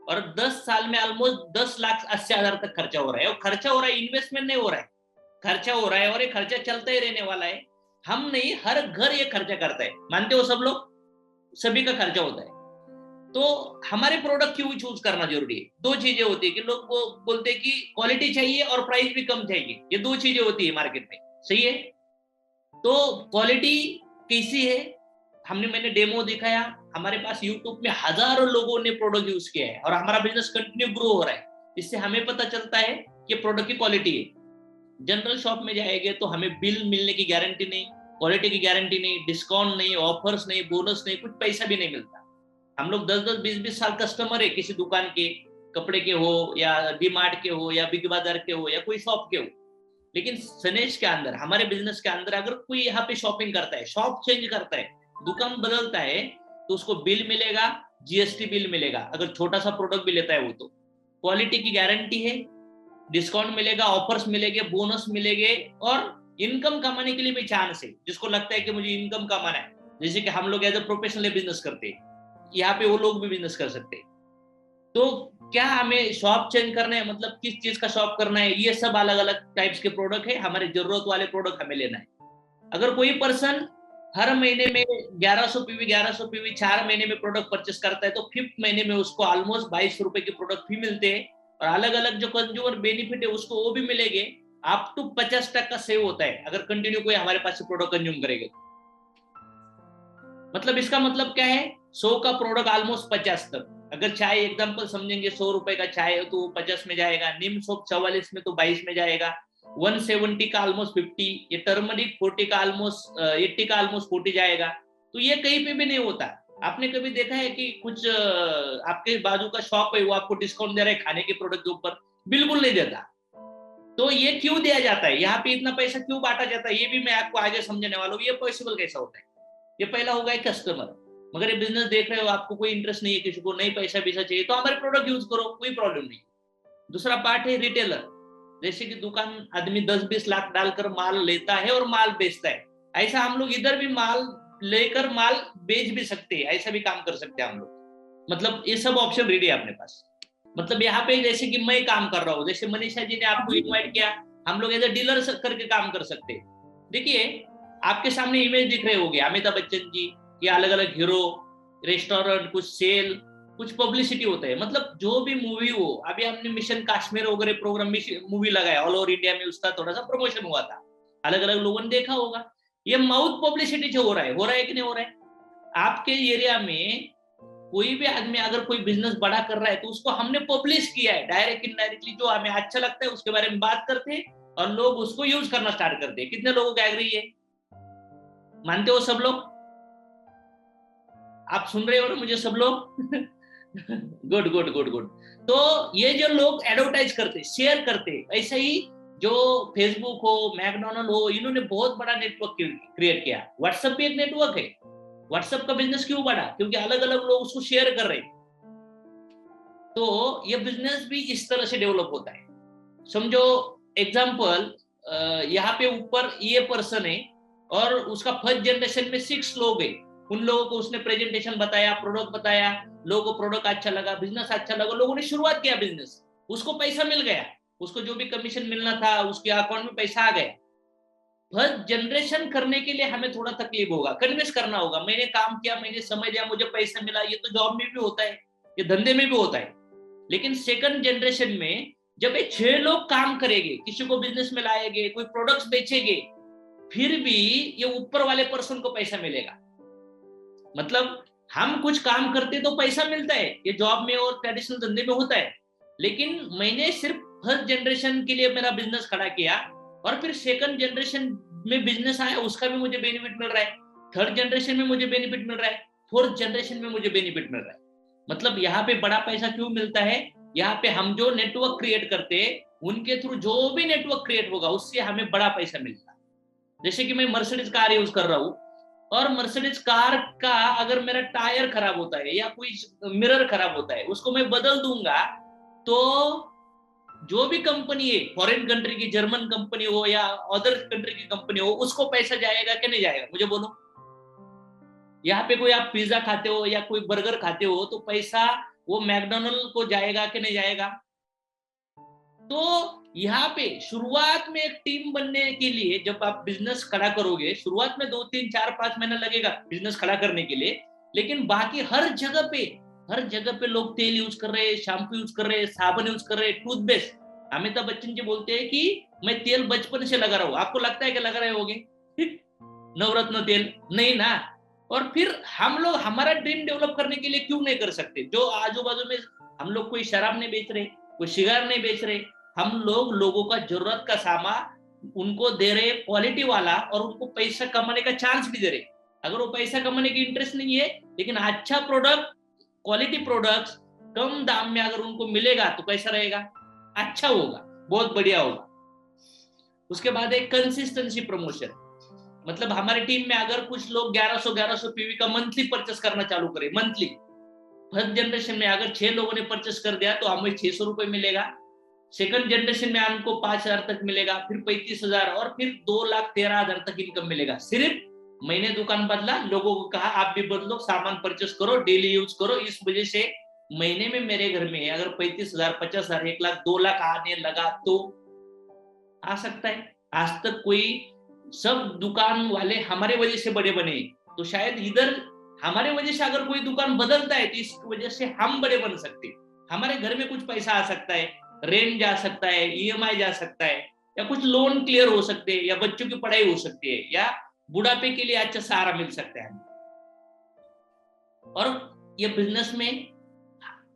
और 10 साल में ऑलमोस्ट 10,80,000 तक खर्चा हो रहा है। और खर्चा हो रहा है, इन्वेस्टमेंट नहीं हो रहा है, खर्चा हो रहा है और ये खर्चा चलता ही रहने वाला है। हम नहीं, हर घर ये खर्चा करता है, मानते हो सब लोग? सभी का खर्चा होता है। तो हमारे प्रोडक्ट क्यों चूज करना जरूरी है? 2 चीजें होती है कि लोग वो बोलते हैं कि क्वालिटी चाहिए और प्राइस भी कम चाहिए। ये 2 चीजें होती है मार्केट में, सही है? तो क्वालिटी कैसी है, मैंने डेमो दिखाया, हमारे पास यूट्यूब में हजारों लोगों ने प्रोडक्ट यूज किया है और हमारा बिजनेस कंटिन्यू ग्रो हो रहा है। इससे हमें पता चलता है कि प्रोडक्ट की क्वालिटी है। जनरल शॉप में जाएंगे तो हमें बिल मिलने की गारंटी नहीं, क्वालिटी की गारंटी नहीं, डिस्काउंट नहीं, ऑफर्स नहीं, बोनस नहीं, कुछ पैसा भी नहीं मिलता। हम लोग 10-10, 20-20 साल कस्टमर है किसी दुकान के, कपड़े के हो या डी-मार्ट के हो या बिग बाजार के हो या कोई शॉप के हो। लेकिन सनेज के अंदर, हमारे बिजनेस के अंदर अगर कोई यहाँ पे शॉपिंग करता है, शॉप चेंज करता है, दुकान बदलता है, तो उसको बिल मिलेगा, जीएसटी बिल मिलेगा। अगर छोटा सा प्रोडक्ट भी लेता है वो, तो क्वालिटी की गारंटी है, डिस्काउंट मिलेगा, ऑफर्स मिलेंगे, बोनस मिलेंगे और इनकम कमाने के लिए भी चांस है। जिसको लगता है कि मुझे इनकम कमाना है, जैसे कि हम लोग एज अ प्रोफेशनल बिजनेस करते हैं, यहाँ पे वो लोग भी बिजनेस कर सकते हैं। तो क्या हमें शॉप चेंज करना है, मतलब किस चीज का शॉप करना है, ये सब अलग अलग टाइप्स के प्रोडक्ट है। हमारे जरूरत वाले प्रोडक्ट हमें लेना है। अगर कोई पर्सन हर महीने में 1100 पीवी 4 महीने में प्रोडक्ट परचेस करता है, तो 5th महीने में उसको ऑलमोस्ट 2200 रुपए के प्रोडक्ट भी मिलते हैं और अलग अलग जो कंज्यूमर बेनिफिट है उसको वो भी मिलेंगे। अप टू 50% सेव होता है अगर कंटिन्यू कोई हमारे पास से प्रोडक्ट कंज्यूम करेगा। मतलब इसका मतलब क्या है, 100 का प्रोडक्ट ऑलमोस्ट 50 तक। अगर चाय एग्जांपल समझेंगे, 100 रुपए का चाय तो 50 में जाएगा, नीम सोप 44 में तो 22 में जाएगा, 170 का ऑलमोस्ट 50, ये टर्मरिक 40 का ऑलमोस्ट 80 का ऑलमोस्ट 40 जाएगा। तो ये कहीं पे भी नहीं होता। आपने कभी देखा है कि कुछ आपके बाजू का शॉप है वो आपको डिस्काउंट दे रहा है खाने के प्रोडक्ट के ऊपर? बिल्कुल नहीं देता। तो ये क्यों दिया जाता है, यहाँ पे इतना पैसा क्यों बांटा जाता है, ये भी मैं आपको आगे समझने वाला हूँ। ये पॉसिबल कैसा होता है? ये पहला होगा एक कस्टमर। मगर ये बिजनेस देख रहे हो, आपको कोई इंटरेस्ट नहीं है, किसी को नहीं पैसा वैसा चाहिए, तो हमारे प्रोडक्ट यूज करो, कोई प्रॉब्लम नहीं। दूसरा पार्ट है रिटेलर। जैसे कि दुकान आदमी 10-20 लाख डालकर माल लेता है और माल बेचता है, ऐसा हम लोग इधर भी माल लेकर माल बेच भी सकते हैं, ऐसा भी काम कर सकते हैं हम लोग। मतलब ये सब ऑप्शन रेडी है अपने पास। मतलब यहाँ पे जैसे कि मैं काम कर रहा हूँ, जैसे मनीषा जी ने आपको इन्वाइट किया, हम लोग एज ए डीलर करके काम कर सकते हैं। देखिए आपके सामने इमेज दिख रहे होंगे, अमिताभ बच्चन जी के अलग अलग हीरो, रेस्टोरेंट, कुछ सेल, कुछ पब्लिसिटी होता है। मतलब जो भी मूवी हो, अभी हमने मिशन काश्मीर वगैरह प्रोग्राम में मूवी लगाया, ऑल ओवर इंडिया में उसका थोड़ा सा प्रमोशन हुआ था, अलग अलग लोगों ने देखा होगा। ये माउथ पब्लिसिटी जो हो रहा है कि नहीं हो रहा है? आपके एरिया में कोई भी आदमी अगर कोई बिजनेस बड़ा कर रहा है तो उसको हमने पब्लिश किया है, डायरेक्ट इनडायरेक्टली। जो हमें अच्छा लगता है उसके बारे में बात करते हैं और लोग उसको यूज करना स्टार्ट करते हैं। कितने लोगों का एग्री है? मानते हो सब लोग? आप सुन रहे हो ना मुझे सब लोग? Good good good good. तो ये जो लोग एडवर्टाइज करते, शेयर करते, ऐसे ही जो फेसबुक हो, मैकडोनल्ड हो, इन्होंने बहुत बड़ा नेटवर्क क्रिएट किया। व्हाट्सएप भी एक नेटवर्क है। व्हाट्सएप का बिजनेस क्यों बढ़ा? क्योंकि अलग अलग लोग उसको शेयर कर रहे हैं। तो ये बिजनेस भी इस तरह से डेवलप होता है। समझो एग्जांपल, यहाँ पे ऊपर ये पर्सन है और उसका फर्स्ट जनरेशन में 6 लोग हैं। उन लोगों को उसने प्रेजेंटेशन बताया, प्रोडक्ट बताया, लोगों को प्रोडक्ट अच्छा लगा, बिजनेस अच्छा लगा, लोगों ने शुरुआत किया बिजनेस, उसको पैसा मिल गया, उसको जो भी कमीशन मिलना था उसके अकाउंट में पैसा आ गया। फर्स्ट जनरेशन करने के लिए हमें थोड़ा तकलीफ होगा, कन्विंस करना होगा। मैंने काम किया, मैंने समझ लिया, मुझे पैसा मिला। ये तो जॉब में भी होता है, ये धंधे में भी होता है। लेकिन सेकंड जनरेशन में जब ये 6 लोग काम करेंगे, किसी को बिजनेस में लाएंगे, कोई प्रोडक्ट्स बेचेंगे, फिर भी ये ऊपर वाले पर्सन को पैसा मिलेगा। मतलब हम कुछ काम करते तो पैसा मिलता है, ये जॉब में और ट्रेडिशनल धंधे में होता है। लेकिन मैंने सिर्फ फर्स्ट जनरेशन के लिए मेरा बिजनेस खड़ा किया और फिर सेकंड जनरेशन में बिजनेस आया, उसका भी मुझे बेनिफिट मिल रहा है, थर्ड जनरेशन में मुझे बेनिफिट मिल रहा है, फोर्थ जनरेशन में मुझे बेनिफिट मिल रहा है। मतलब यहाँ पे बड़ा पैसा क्यों मिलता है? यहाँ पे हम जो नेटवर्क क्रिएट करते हैं, उनके थ्रू जो भी नेटवर्क क्रिएट होगा उससे हमें बड़ा पैसा मिलता है। जैसे कि मैं मर्सिडीज कार यूज कर रहा हूँ और मर्सिडीज कार का अगर मेरा टायर खराब होता है या कोई मिरर खराब होता है, उसको मैं बदल दूंगा, तो जो भी कंपनी है, फॉरेन कंट्री की, जर्मन कंपनी हो या अदर कंट्री की कंपनी हो, उसको पैसा जाएगा कि नहीं जाएगा? मुझे बोलो। यहाँ पे कोई आप पिज्जा खाते हो या कोई बर्गर खाते हो तो पैसा वो मैकडोनल्ड को जाएगा कि नहीं जाएगा? तो यहाँ पे शुरुआत में एक टीम बनने के लिए जब आप बिजनेस खड़ा करोगे, शुरुआत में 2, 3, 4, 5 महीना लगेगा बिजनेस खड़ा करने के लिए, लेकिन बाकी हर जगह पे लोग तेल यूज कर रहे हैं, शैम्पू यूज कर रहे हैं, साबुन यूज कर रहे हैं, टूथपेस्ट। अमिताभ बच्चन जी बोलते हैं कि मैं तेल बचपन से लगा रहा हूँ। आपको लगता है कि लगा रहे होगे नवरत्न तेल? नहीं ना, और फिर हम लोग हमारा ड्रीम डेवलप करने के लिए क्यों नहीं कर सकते? जो आजू बाजू में हम लोग कोई शराब नहीं बेच रहे, कोई सिगार नहीं बेच रहे, हम लोग लोगों का जरूरत का सामान उनको दे रहे क्वालिटी वाला, और उनको पैसा कमाने का चांस भी दे रहे। अगर वो पैसा कमाने की इंटरेस्ट नहीं है, लेकिन अच्छा प्रोडक्ट, क्वालिटी प्रोडक्ट्स कम दाम में अगर उनको मिलेगा तो कैसा रहेगा? अच्छा होगा, बहुत बढ़िया होगा। उसके बाद एक कंसिस्टेंसी प्रमोशन, मतलब हमारे टीम में अगर कुछ लोग 1100 पीवी का मंथली परचेस करना चालू करें, मंथली, फर्स्ट जनरेशन में अगर 6 लोगों ने परचेस कर दिया तो हमें 600 रुपए मिलेगा। सेकंड जनरेशन में हमको 5000 तक मिलेगा, फिर 35,000 और फिर 2,13,000 तक इनकम मिलेगा। सिर्फ मैंने दुकान बदला, लोगों को कहा आप भी बदलो, सामान परचेस करो, डेली यूज करो। इस वजह से महीने में मेरे घर में अगर 35,000, 50,000, 1 लाख, 2 लाख आने लगा तो आ सकता है। आज तक कोई सब दुकान वाले हमारे वजह से बड़े बने, तो शायद इधर हमारे वजह से अगर कोई दुकान बदलता है तो इस वजह से हम बड़े बन सकते। हमारे घर में कुछ पैसा आ सकता है, रेंट जा सकता है, ईएमआई जा सकता है, या कुछ लोन क्लियर हो सकते हैं, या बच्चों की पढ़ाई हो सकती है, या बुढ़ापे के लिए अच्छा सहारा मिल सकता है। और ये बिजनेस में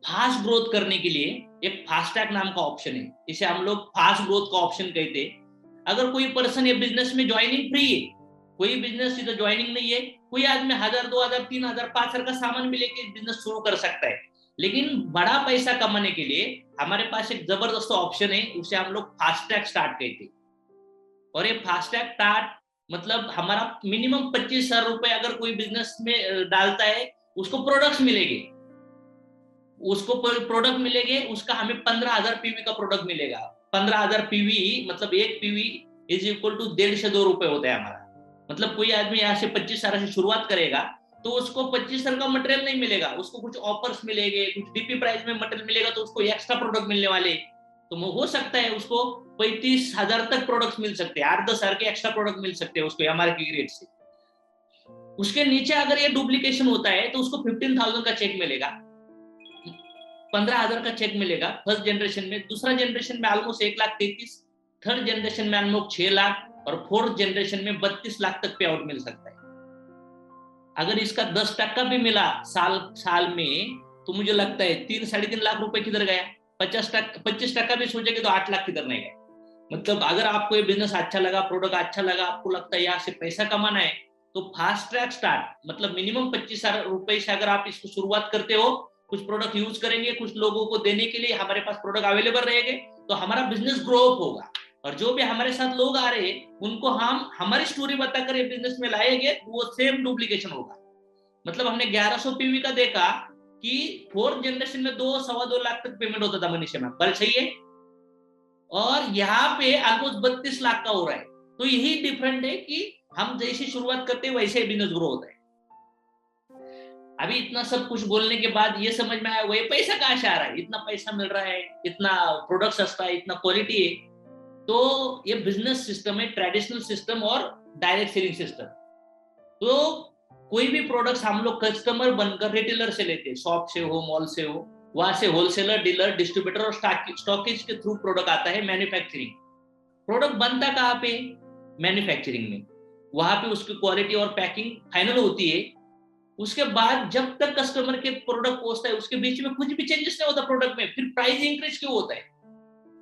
फास्ट ग्रोथ करने के लिए एक फास्ट ट्रैक नाम का ऑप्शन है, इसे हम लोग फास्ट ग्रोथ का ऑप्शन कहते हैं। अगर कोई पर्सन ये बिजनेस में ज्वाइनिंग फ्री है, कोई बिजनेस इधर ज्वाइनिंग नहीं है, कोई आदमी 1000, 2000, 3000, 5000 का सामान भी लेके बिजनेस शुरू कर सकता है। लेकिन बड़ा पैसा कमाने के लिए हमारे पास एक जबरदस्त ऑप्शन है, उसे हम लोग फास्ट ट्रैक स्टार्ट कहते हैं। और ये फास्ट ट्रैक स्टार्ट मतलब हमारा मिनिमम 25,000 रुपए अगर कोई बिजनेस में डालता है, उसको प्रोडक्ट्स मिलेंगे, उसका हमें 15,000 पीवी का प्रोडक्ट मिलेगा। 15,000 पीवी मतलब एक पीवी इज इक्वल टू 150 रुपए होता है हमारा। मतलब कोई आदमी यहाँ से 25,000 से शुरुआत करेगा तो उसको 25,000 का मटेरियल नहीं मिलेगा, उसको कुछ ऑफर्स मिलेंगे, कुछ डीपी प्राइस में मटेरियल मिलेगा, तो उसको एक्स्ट्रा प्रोडक्ट मिलने वाले। तो हो सकता है उसको 35,000 तक प्रोडक्ट्स मिल सकते हैं, 8-10,000 के एक्स्ट्रा प्रोडक्ट मिल सकते हैं उसको एमआरपी रेट से। उसके नीचे अगर ये डुप्लीकेशन होता है तो उसको 15,000 का चेक मिलेगा, 15,000 का चेक मिलेगा फर्स्ट जनरेशन में। दूसरा जनरेशन में ऑलमोस्ट 1,33,000, थर्ड जनरेशन में ऑलमोस्ट 6 लाख, और फोर्थ जनरेशन में 32 लाख तक पे आउट मिल सकता है। अगर इसका 10% भी मिला साल में, तो मुझे लगता है 3-3.5 लाख रुपए किधर गया। 25% भी सोचेंगे तो 8 लाख किधर नहीं गए। मतलब अगर आपको ये बिजनेस अच्छा लगा, प्रोडक्ट अच्छा लगा, आपको लगता है यहाँ से पैसा कमाना है, तो फास्ट ट्रैक स्टार्ट मतलब मिनिमम 25,000 रुपए से अगर आप इसको शुरुआत करते हो, कुछ प्रोडक्ट यूज करेंगे, कुछ लोगों को देने के लिए हमारे पास प्रोडक्ट अवेलेबल रहेंगे, तो हमारा बिजनेस ग्रो अप होगा। और जो भी हमारे साथ लोग आ रहे हैं उनको हम हमारी स्टोरी बताकर ये बिजनेस में लाएंगे, वो सेम डुप्लीकेशन होगा। मतलब हमने 1100 पीवी का देखा कि फोर्थ जनरेशन में 2-2.25 लाख तक पेमेंट होता था मनीषा मैम, बल सही है, और यहाँ पे ऑलमोस्ट 32 लाख का हो रहा है। तो यही डिफरेंट है कि हम जैसी शुरुआत करते हैं वैसे बिजनेस ग्रो होता है। अभी इतना सब कुछ बोलने के बाद ये समझ में आया वही पैसा कहाँ से आ रहा है, इतना पैसा मिल रहा है, इतना प्रोडक्ट सस्ता है, इतना क्वालिटी है। तो ये बिजनेस सिस्टम है, ट्रेडिशनल सिस्टम और डायरेक्ट सेलिंग सिस्टम। तो कोई भी प्रोडक्ट्स हम लोग कस्टमर बनकर रिटेलर से लेते हैं, शॉप से हो, मॉल से हो, वहां से होलसेलर, डीलर, डिस्ट्रीब्यूटर और स्टॉकिस्ट के थ्रू प्रोडक्ट आता है मैन्युफैक्चरिंग। प्रोडक्ट बनता कहाँ पे? मैन्युफैक्चरिंग में। वहां पे उसकी क्वालिटी और पैकिंग फाइनल होती है। उसके बाद जब तक कस्टमर के प्रोडक्ट पहुंचता है, उसके बीच में कुछ भी चेंजेस नहीं होता प्रोडक्ट में। फिर प्राइस इंक्रीज क्यों होता है?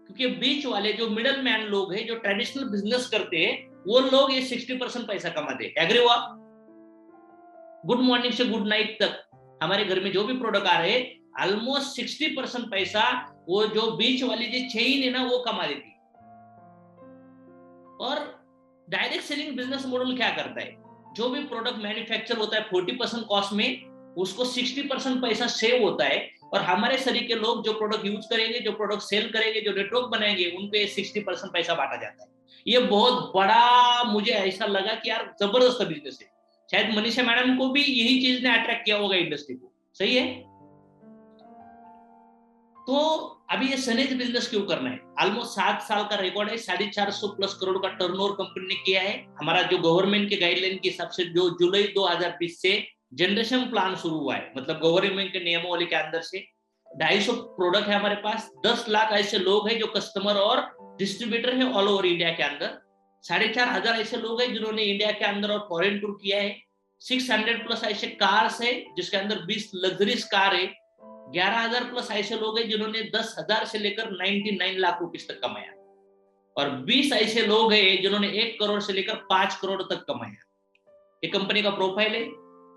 क्योंकि बीच वाले जो मिडल मैन लोग हैं, जो ट्रेडिशनल बिजनेस करते हैं, वो लोग ये 60% पैसा कमाते हैं। एग्री हुआ? गुड मॉर्निंग से गुड नाइट तक हमारे घर में जो भी प्रोडक्ट आ रहे हैं, ऑलमोस्ट 60% पैसा वो जो बीच वाली जो चेन है ना, वो कमा देती है। और डायरेक्ट सेलिंग बिजनेस मॉडल क्या करता है? जो भी प्रोडक्ट मैन्युफैक्चर होता है 40% कॉस्ट में, उसको 60% पैसा सेव होता है। और हमारे शरीर के लोग जो प्रोडक्ट यूज करेंगे, जो प्रोडक्ट सेल करेंगे, जो नेटवर्क बनाएंगे, उनको 60% पैसा बांटा जाता है। ये बहुत बड़ा मुझे ऐसा लगा कि यार जबरदस्त बिजनेस है। शायद मनीषा मैडम को भी यही चीज ने अट्रैक्ट किया होगा इंडस्ट्री को, सही है? तो अभी ये सनेज बिजनेस क्यों करना है? ऑलमोस्ट 7 साल का रिकॉर्ड है, 450 करोड़ का टर्नओवर कंपनी ने किया है। हमारा जो गवर्नमेंट के गाइडलाइन के हिसाब से जो जुलाई 2020 से जनरेशन प्लान शुरू हुआ है, मतलब गवर्नमेंट के नियमावली के अंदर से 250 प्रोडक्ट है हमारे पास। 10 लाख ऐसे लोग हैं जो कस्टमर और डिस्ट्रीब्यूटर है ऑल ओवर इंडिया के अंदर। 4,500 ऐसे लोग हैं जिन्होंने इंडिया के अंदर और फॉरेन टूर किया है। 600 प्लस ऐसे कार्स है जिसके अंदर 20 लग्जरीज कार है, 11,000 प्लस ऐसे लोग हैं जिन्होंने 10,000 से लेकर 99 लाख रुपए तक कमाया, और 20 ऐसे लोग हैं जिन्होंने 1 करोड़ से लेकर 5 करोड़ तक कमाया। ये कंपनी का प्रोफाइल है,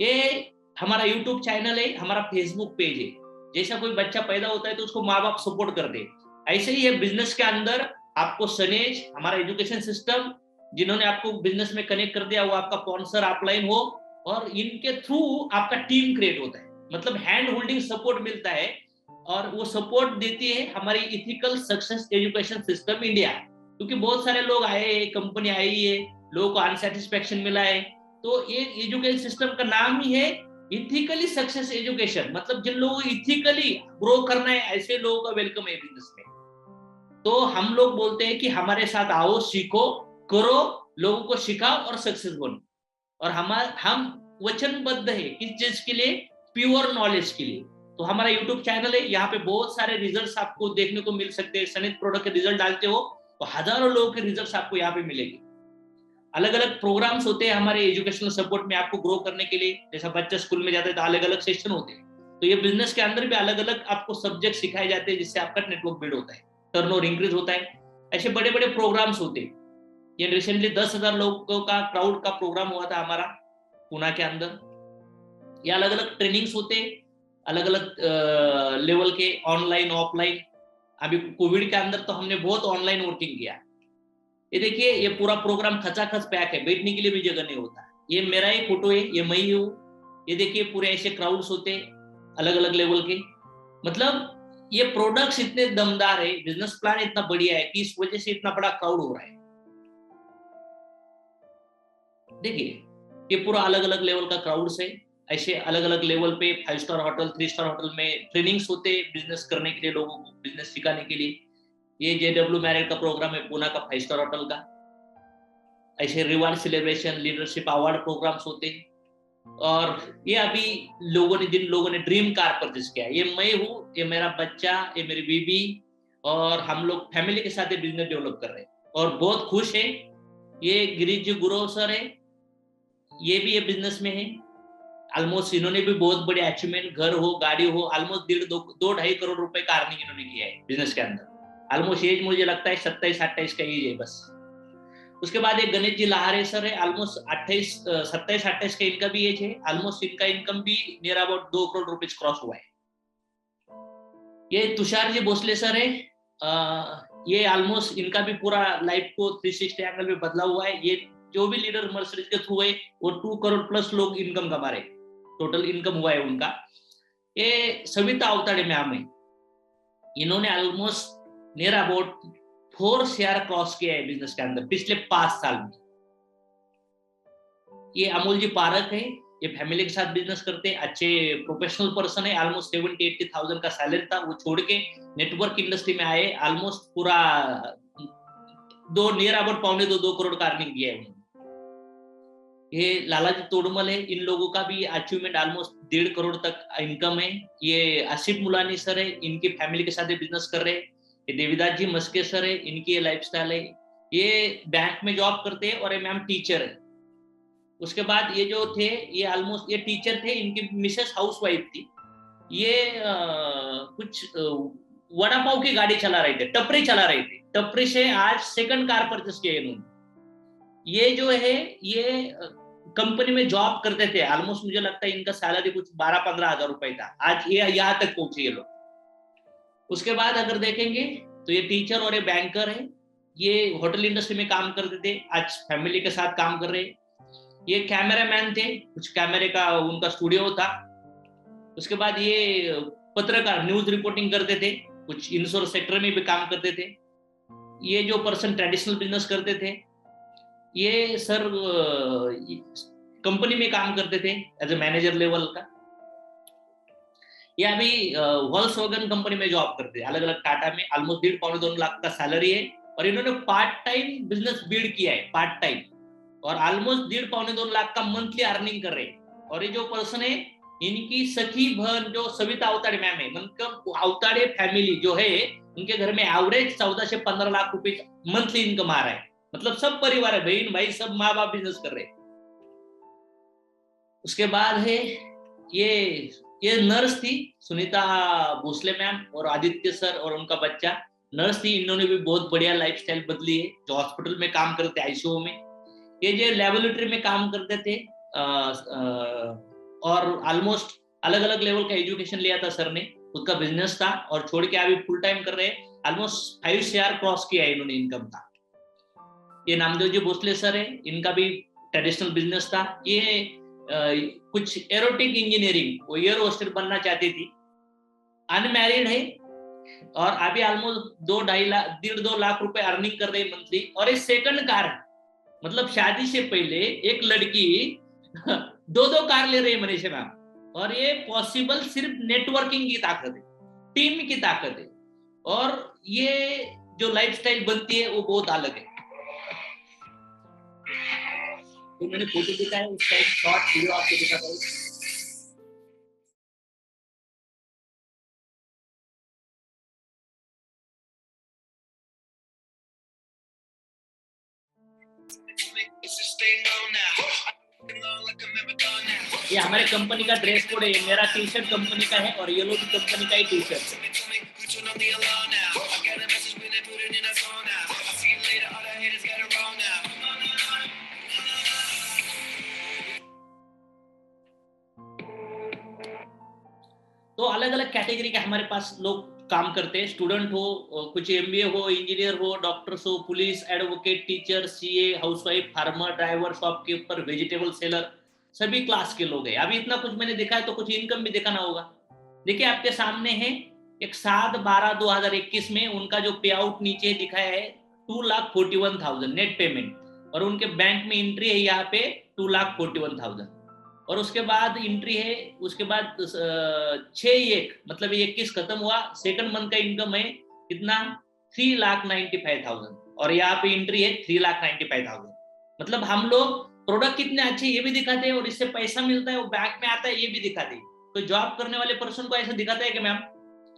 ये हमारा यूट्यूब चैनल है, हमारा फेसबुक पेज है। जैसा कोई बच्चा पैदा होता है तो उसको माँ बाप सपोर्ट कर दे, ऐसे ही है बिजनेस के अंदर आपको सनेज, हमारा एजुकेशन सिस्टम, जिन्होंने आपको बिजनेस में कनेक्ट कर दिया वो आपका स्पॉन्सर अपलाइन हो, और इनके थ्रू आपका टीम क्रिएट होता है, मतलब हैंड होल्डिंग सपोर्ट मिलता है, और वो सपोर्ट देती है हमारी ethical success education system India. क्योंकि बहुत सारे लोग आए हैं, कंपनी आई है, लोगों को अनसेटिस्फैक्शन मिला है, तो ये एजुकेशन सिस्टम का नाम ही है इथिकली सक्सेस एजुकेशन, मतलब जिन लोगों को इथिकली ग्रो करना है ऐसे लोगों का वेलकम है बिजनेस में। तो हम लोग बोलते हैं कि हमारे साथ आओ, सीखो, करो, लोगों को सिखाओ और सक्सेस बनो। और हम वचनबद्ध है किस चीज के लिए? प्योर नॉलेज के लिए। तो हमारा यूट्यूब चैनल है, यहाँ पे बहुत सारे रिजल्ट्स आपको देखने को मिल सकते हैं। सनित प्रोडक्ट के रिजल्ट डालते हो तो हजारों लोगों के रिजल्ट्स आपको यहाँ पे मिलेंगे। अलग अलग प्रोग्राम्स होते हैं हमारे एजुकेशनल सपोर्ट में आपको ग्रो करने के लिए। जैसा बच्चा स्कूल में जाता है तो अलग अलग सेशन होते हैं, तो ये बिजनेस के अंदर भी अलग अलग आपको सब्जेक्ट सिखाए जाते हैं, जिससे आपका नेटवर्क बिल्ड होता है, टर्नओवर इंक्रीज होता है। ऐसे बड़े बड़े प्रोग्राम्स होते हैं। ये रिसेंटली 10,000 लोगों का क्राउड का प्रोग्राम हुआ था हमारा पुणे के अंदर। ये अलग अलग ट्रेनिंग्स होते हैं, अलग अलग लेवल के, ऑनलाइन ऑफलाइन। अभी कोविड के अंदर तो हमने बहुत ऑनलाइन वर्किंग किया। ये देखिए, ये पूरा प्रोग्राम खचाखच पैक है, बैठने के लिए भी जगह नहीं होता। ये मेरा ही फोटो है, ये मैं ही हूँ। ये देखिए पूरे ऐसे क्राउड्स होते अलग अलग लेवल के। मतलब ये प्रोडक्ट्स इतने दमदार है, बिजनेस प्लान इतना बढ़िया है कि इस वजह से इतना बड़ा क्राउड हो रहा है। देखिए ये पूरा अलग अलग लेवल का क्राउड्स है। ऐसे अलग अलग लेवल पे 5 स्टार होटल, 3 स्टार होटल में ट्रेनिंग्स होते हैं बिजनेस करने के लिए, लोगों को बिजनेस सिखाने के लिए। ये JW मैरिट का प्रोग्राम है पुणे का 5 स्टार होटल का। ऐसे reward celebration, leadership award programs होते हैं। और ये अभी जिन लोगों ने ड्रीम कार परचेज किया, ये मैं हूँ, ये मेरा बच्चा, ये मेरी बीबी, और हम लोग फैमिली के साथ ये बिजनेस डेवलप कर रहे हैं और बहुत खुश है। ये गिरीश जी गुरु सर है, ये भी ये बिजनेस में है। ऑलमोस्ट इन्होंने भी बहुत बड़े अचीवमेंट, घर हो, गाड़ी हो, ऑलमोस्ट 2.5 करोड़ रुपए का अर्निंग इन्होंने किया है बिजनेस के अंदर। ऑलमोस्ट एज मुझे लगता है 27-28 का एज है बस। उसके बाद एक गणेश जी लाहरे सर है, ऑलमोस्ट 27-28 का इनका भी एज है। ऑलमोस्ट इनका इनकम भी नियर अबाउट 2 करोड़ रुपए क्रॉस हुआ है। ये तुषार जी भोसले सर है, ये ऑलमोस्ट इनका भी पूरा लाइफ को 360 एंगल में बदला हुआ है। ये जो भी लीडर मर्सिडीज के थ्रू है वो 2 करोड़ प्लस लोग इनकम कमा रहे, टोटल इनकम हुआ है उनका। ये सविता अवताड़े मैम है, इन्होंने almost near about 4 share cross किया है बिजनेस के अंदर पिछले 5 साल में। ये अमूल जी पारक है, ये फैमिली के साथ बिजनेस करते हैं, अच्छे प्रोफेशनल पर्सन है। ऑलमोस्ट 70-80,000 का सैलरी था, वो छोड़ के नेटवर्क इंडस्ट्री में आए। ऑलमोस्ट पूरा नियर अबाउट 2.25 करोड़ का अर्निंग किया है उन्होंने। ये लालाजी तोड़मल है, इन लोगों का भी अचीवमेंट ऑलमोस्ट 1.5 करोड़ तक इनकम है। ये आसिफ मुलानी सर है, इनकी फैमिली के साथ बिजनेस कर रहे हैं। ये देवीदास जी मस्के सर है, इनकी ये लाइफस्टाइल है। ये बैंक में जॉब करते हैं और ये मैम टीचर है। उसके बाद ये जो थे, ये ऑलमोस्ट ये टीचर थे, इनकी मिसेस हाउसवाइफ थी। ये कुछ वड़ा पाव की गाड़ी चला रहे थे, टपरी चला रहे थे। टपरी से आज 2nd कार परचेस किया इन्होंने। ये जो है ये कंपनी में जॉब करते थे, ऑलमोस्ट मुझे लगता है इनका सैलरी कुछ 12-15 हजार रुपए था। आज ये यहाँ तक पहुंचे ये लोग। उसके बाद अगर देखेंगे तो ये टीचर और ये बैंकर है। ये होटल इंडस्ट्री में काम करते थे, आज फैमिली के साथ काम कर रहे। ये कैमरामैन थे, कुछ कैमरे का उनका स्टूडियो था। उसके बाद ये पत्रकार, न्यूज रिपोर्टिंग करते थे, कुछ इंश्योरेंस सेक्टर में भी काम करते थे। ये जो पर्सन ट्रेडिशनल बिजनेस करते थे, ये सर कंपनी में काम करते थे एज ए मैनेजर लेवल का। ये अभी वोल्क्सवैगन कंपनी में जॉब करते हैं, अलग अलग टाटा में। ऑलमोस्ट 1.5-2 लाख का सैलरी है और इन्होंने पार्ट टाइम बिजनेस बिल्ड किया है, पार्ट टाइम, और ऑलमोस्ट 1.5-2 लाख का मंथली अर्निंग कर रहे हैं। और ये जो पर्सन है, इनकी सखी बहन जो सविता अवताड़े मैम है, मतलब अवताड़े फैमिली जो है, उनके घर में एवरेज 14 से 15 लाख रुपए मंथली इनकम आ रहा है। मतलब सब परिवार है, बहन भाई सब माँ बाप बिजनेस कर रहे हैं। उसके बाद है ये नर्स थी सुनीता भोसले मैम और आदित्य सर और उनका बच्चा नर्स थी। इन्होंने भी बहुत बढ़िया लाइफस्टाइल बदली है, जो हॉस्पिटल में काम करते आईसीयू में, ये जो लेबोरेटरी में काम करते थे और ऑलमोस्ट अलग अलग लेवल का एजुकेशन लिया था सर ने, खुद का बिजनेस था और छोड़ के अभी फुल टाइम कर रहे हैं। ऑलमोस्ट 5 CR क्रॉस किया है इन्होंने इनकम का। ये नामदेव जी भोसले सर है, इनका भी ट्रेडिशनल बिजनेस था। ये कुछ एरोटिक इंजीनियरिंग, वो एयर होस्टेस बनना चाहती थी, अनमैरिड है और अभी ऑलमोस्ट 1.5 लाख रुपए अर्निंग कर रही है मंथली। और ये सेकंड कार है, मतलब शादी से पहले एक लड़की 2 कार ले रही है मनीषा मैम। और ये पॉसिबल सिर्फ नेटवर्किंग की ताकत है, टीम की ताकत है, और ये जो लाइफस्टाइल बनती है वो बहुत अलग है। तो मैंने फोटो दिखाया, उसका एक शॉर्ट वीडियो आपको दिखाता हूँ। ये हमारे कंपनी का ड्रेस कोड है, मेरा टी शर्ट कंपनी का है और ये लोग कंपनी का ही टी शर्ट है। तो अलग अलग कैटेगरी के हमारे पास लोग काम करते हैं, स्टूडेंट हो, कुछ MBA हो, इंजीनियर हो, डॉक्टर्स हो, police, advocate, teacher, CA, housewife, farmer, driver, shopkeeper, vegetable seller, सभी क्लास के लोग हैं। अभी इतना कुछ मैंने देखा है तो कुछ इनकम भी दिखाना होगा। देखिए आपके सामने है एक 7/12/2021 में उनका जो पे आउट नीचे दिखाया है 2,41,000 नेट पेमेंट, और उनके बैंक में एंट्री है यहाँ पे 2,41,000। और उसके बाद एंट्री है, उसके बाद 6/1 मतलब 21 खत्म हुआ, सेकंड मंथ का इनकम है कितना 3,95,000 और यहाँ पे एंट्री है 3,95,000। मतलब हम लोग प्रोडक्ट कितने अच्छे ये भी दिखाते हैं और इससे पैसा मिलता है, वो बैंक में आता है ये भी दिखाते हैं। कोई जॉब करने वाले पर्सन को ऐसा दिखाता है कि मैम?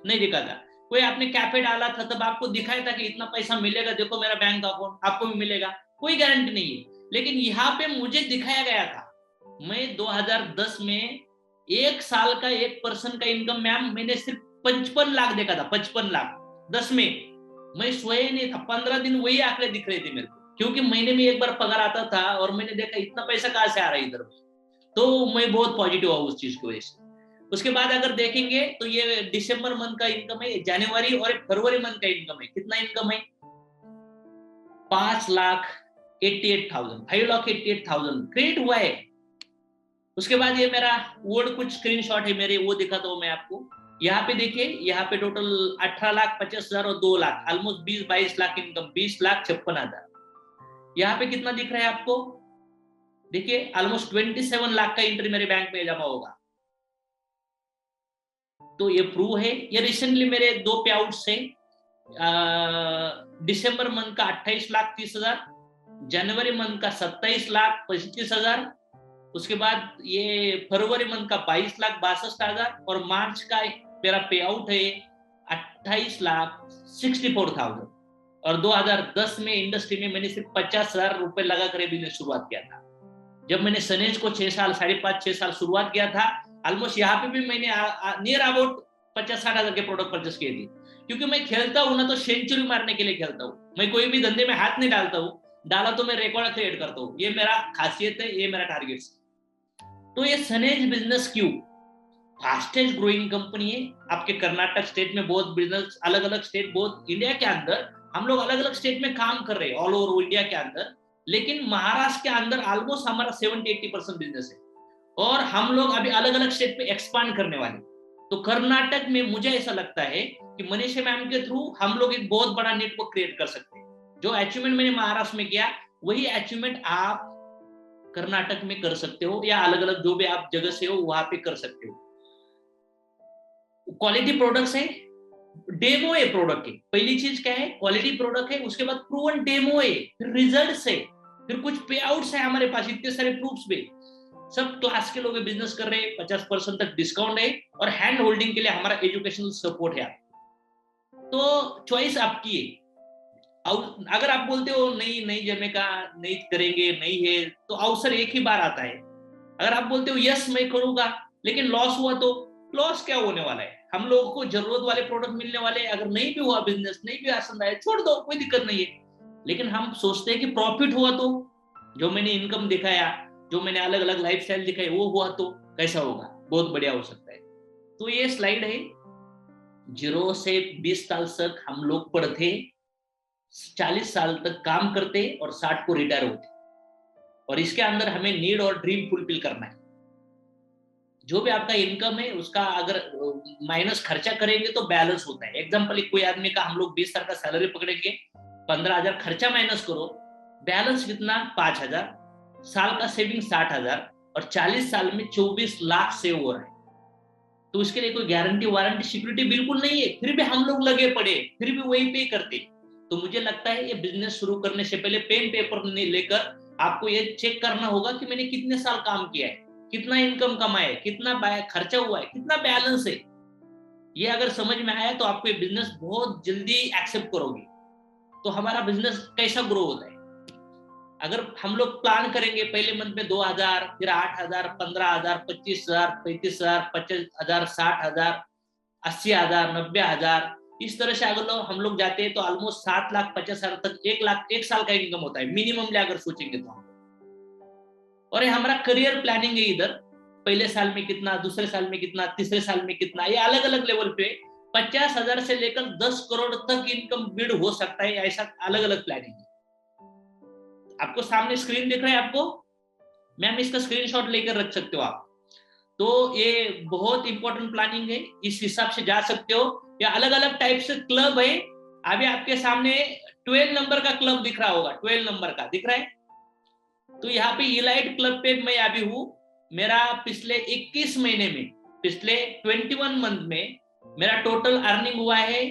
नहीं दिखाता। कोई आपने कैफे डाला था तब आपको दिखाया था कि इतना पैसा मिलेगा, देखो मेरा बैंक अकाउंट, आपको भी मिलेगा? कोई गारंटी नहीं है। लेकिन यहाँ पे मुझे दिखाया गया था, मैं 2010 में 1 साल का 1 पर्सन का इनकम मैम मैंने सिर्फ 55 लाख देखा था। 55 लाख 10 में मैं सोया नहीं था, 15 दिन वही आंकड़े दिख रहे थे मेरे को, क्योंकि महीने में एक बार पगार आता था और मैंने देखा इतना पैसा कहाँ से आ रहा है इधर, तो मैं बहुत पॉजिटिव हुआ उस चीज की वजह से। उसके बाद अगर देखेंगे तो ये दिसंबर मंथ का इनकम है, जनवरी और फरवरी मंथ का इनकम है। कितना इनकम है? 5,88,000 क्रिएट हुआ है। उसके बाद ये मेरा वर्ड कुछ स्क्रीनशॉट है मेरे, वो दिखाता हूं मैं आपको। यहाँ पे देखिए, यहाँ पे टोटल 18,50,000 और 2 लाख, ऑलमोस्ट 20-22 लाख इनकम, 20,56,000। यहाँ पे कितना दिख रहा है आपको? देखिए ऑलमोस्ट 27 लाख का एंट्री मेरे बैंक में जमा होगा। तो ये प्रूव है। ये रिसेंटली मेरे 2 पे आउट्स है, दिसंबर मंथ का 28,30,000, जनवरी मंथ का 27,35,000, उसके बाद ये फरवरी मंथ का 22,62,000 और मार्च का मेरा पे आउट है 28,64,000। और 2010 में इंडस्ट्री में मैंने सिर्फ 50,000 रुपए लगा कर बिजनेस शुरुआत किया था। जब मैंने सनेज को 6 साल 5.5-6 साल शुरुआत किया था, ऑलमोस्ट यहाँ पे भी मैंने नियर अबाउट 50-60,000 के प्रोडक्ट परचेस किए थे। क्योंकि मैं खेलता हूँ ना तो सेंचुरी मारने के लिए खेलता हूँ, मैं कोई भी धंधे में हाथ नहीं डालता हूँ, डाला तो मैं रिकॉर्ड क्रिएट करता हूँ। ये मेरा खासियत है, ये मेरा टारगेट है। तो ये सनेज बिजनेस क्यों फास्टेस्ट ग्रोइंग कंपनी है आपके कर्नाटक स्टेट में, बहुत बिजनेस अलग अलग स्टेट, बहुत इंडिया के अंदर हम लोग अलग अलग स्टेट में काम कर रहे हैं, ऑल ओवर इंडिया के अंदर। लेकिन महाराष्ट्र के अंदर ऑलमोस्ट हमारा 70-80% बिजनेस है और हम लोग अभी अलग अलग स्टेट पे एक्सपांड करने वाले। तो कर्नाटक में मुझे ऐसा लगता है कि मनीषा मैम के थ्रू हम लोग एक बहुत बड़ा नेटवर्क क्रिएट कर सकते हैं। जो अचीवमेंट मैंने महाराष्ट्र में किया वही अचीवमेंट आप कर्नाटक में कर सकते हो, या अलग अलग जो भी आप जगह से हो वहां पे कर सकते हो। क्वालिटी प्रोडक्ट्स है, डेमो है प्रोडक्ट की। पहली चीज क्या है? क्वालिटी प्रोडक्ट है, उसके बाद प्रूवन डेमो है, फिर रिजल्ट्स है, फिर कुछ पे आउट्स है हमारे पास, इतने सारे प्रूफ्स भी। सब क्लास के लोग बिजनेस कर रहे हैं, 50% तक डिस्काउंट है और हैंड होल्डिंग के लिए हमारा एजुकेशनल सपोर्ट है। तो चॉइस आपकी है। अगर आप बोलते हो नहीं नहीं जमेगा, नहीं करेंगे, नहीं है, तो अवसर एक ही बार आता है। अगर आप बोलते हो यस मैं करूंगा, लेकिन लॉस हुआ तो लॉस क्या होने वाला है? हम लोगों को जरूरत वाले प्रोडक्ट मिलने वाले हैं। अगर नहीं भी हुआ बिजनेस, नहीं भी पसंद आया, छोड़ दो, कोई दिक्कत नहीं है। लेकिन हम सोचते हैं कि प्रॉफिट हुआ तो, जो मैंने इनकम दिखाया, जो मैंने अलग अलग लाइफस्टाइल दिखाई, वो हुआ तो कैसा होगा? बहुत बढ़िया हो सकता है। तो ये स्लाइड है, 0 से 20 साल तक हम लोग पढ़ते, 40 साल तक काम करते और 60 को रिटायर होते। और इसके अंदर हमें नीड और ड्रीम फुलफिल करना है। जो भी आपका इनकम है उसका अगर माइनस खर्चा करेंगे तो बैलेंस होता है। एग्जांपल, कोई आदमी का हम लोग 20 साल का सैलरी पकड़ेंगे, 15,000 खर्चा माइनस करो, बैलेंस कितना? 5,000, साल का सेविंग 60,000, और 40 साल में 24 लाख सेव हो रहा है। तो उसके लिए कोई गारंटी वारंटी सिक्योरिटी बिल्कुल नहीं है, फिर भी हम लोग लगे पड़े, फिर भी वही पे करते। तो मुझे लगता है ये बिजनेस शुरू करने से पहले पेन पेपर लेकर आपको ये चेक करना होगा कि मैंने कितने साल काम किया है, कितना इनकम कमाया है, कितना खर्चा हुआ है, कितना बैलेंस है। ये अगर समझ में आया तो आपको ये बिजनेस बहुत जल्दी एक्सेप्ट करोगे। तो हमारा बिजनेस कैसा ग्रो होता है? अगर हम लोग प्लान करेंगे पहले मंथ में 2,000, फिर 8,000, 15,000, 25,000, 35,000, 50,000, 60,000, 80,000, 90,000, इस तरह से अगर हम लोग जाते हैं तो ऑलमोस्ट 7,50,000 तक 1 लाख 1 साल का इनकम होता है मिनिमम अगर सोचेंगे तो हम। और ये हमारा करियर प्लानिंग है। इधर पहले साल में कितना, दूसरे साल में कितना, तीसरे साल में कितना, ये अलग अलग लेवल पे 50,000 से लेकर 10 करोड़ तक इनकम बिल्ड हो सकता है। ऐसा अलग अलग प्लानिंग है। आपको सामने स्क्रीन दिख रहा है आपको? मैम इसका स्क्रीनशॉट लेकर रख सकते हो आप। तो ये बहुत इंपॉर्टेंट प्लानिंग है, इस हिसाब से जा सकते हो। या अलग अलग टाइप से क्लब है। अभी आपके सामने 12 नंबर का क्लब दिख रहा होगा, 12 नंबर का दिख रहा है। तो यहाँ पे इलाइट क्लब पे मैं अभी हूँ। मेरा पिछले 21 महीने में, पिछले 21 मंथ में मेरा टोटल अर्निंग हुआ है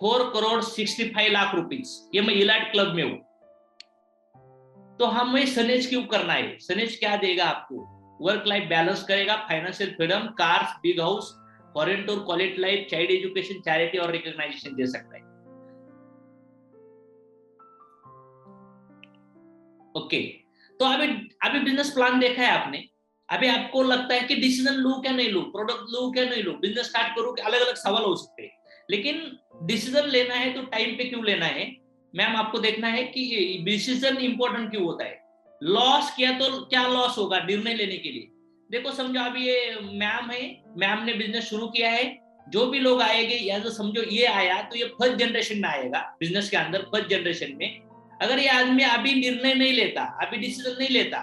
4 करोड़ 65 लाख रुपीज। ये मैं इलाइट क्लब में हूँ। तो हमें सनेज क्यों करना है? सनेज क्या देगा आपको? वर्क लाइफ बैलेंस करेगा, financial freedom, cars, big house, foreign tour, quality life, child education, charity और रिकॉग्नाइजेशन दे सकता है। ओके, तो अभी बिजनेस प्लान देखा है आपने। अभी आपको लगता है कि डिसीजन लूं क्या नहीं लूं, प्रोडक्ट लूं क्या नहीं लूं, बिजनेस स्टार्ट करूं, अलग अलग सवाल हो सकते हैं। लेकिन डिसीजन लेना है तो टाइम पे क्यों लेना है? मैम आपको देखना है कि डिसीजन इंपॉर्टेंट क्यों होता है। लॉस किया तो क्या लॉस होगा निर्णय लेने के लिए? देखो समझो अभी ये मैम है, मैम ने बिजनेस शुरू किया है। जो भी लोग आएंगे या तो समझो ये आया तो ये फर्स्ट जनरेशन में आएगा बिजनेस के अंदर, फर्स्ट जनरेशन में। अगर ये आदमी अभी निर्णय नहीं लेता, अभी डिसीजन नहीं लेता,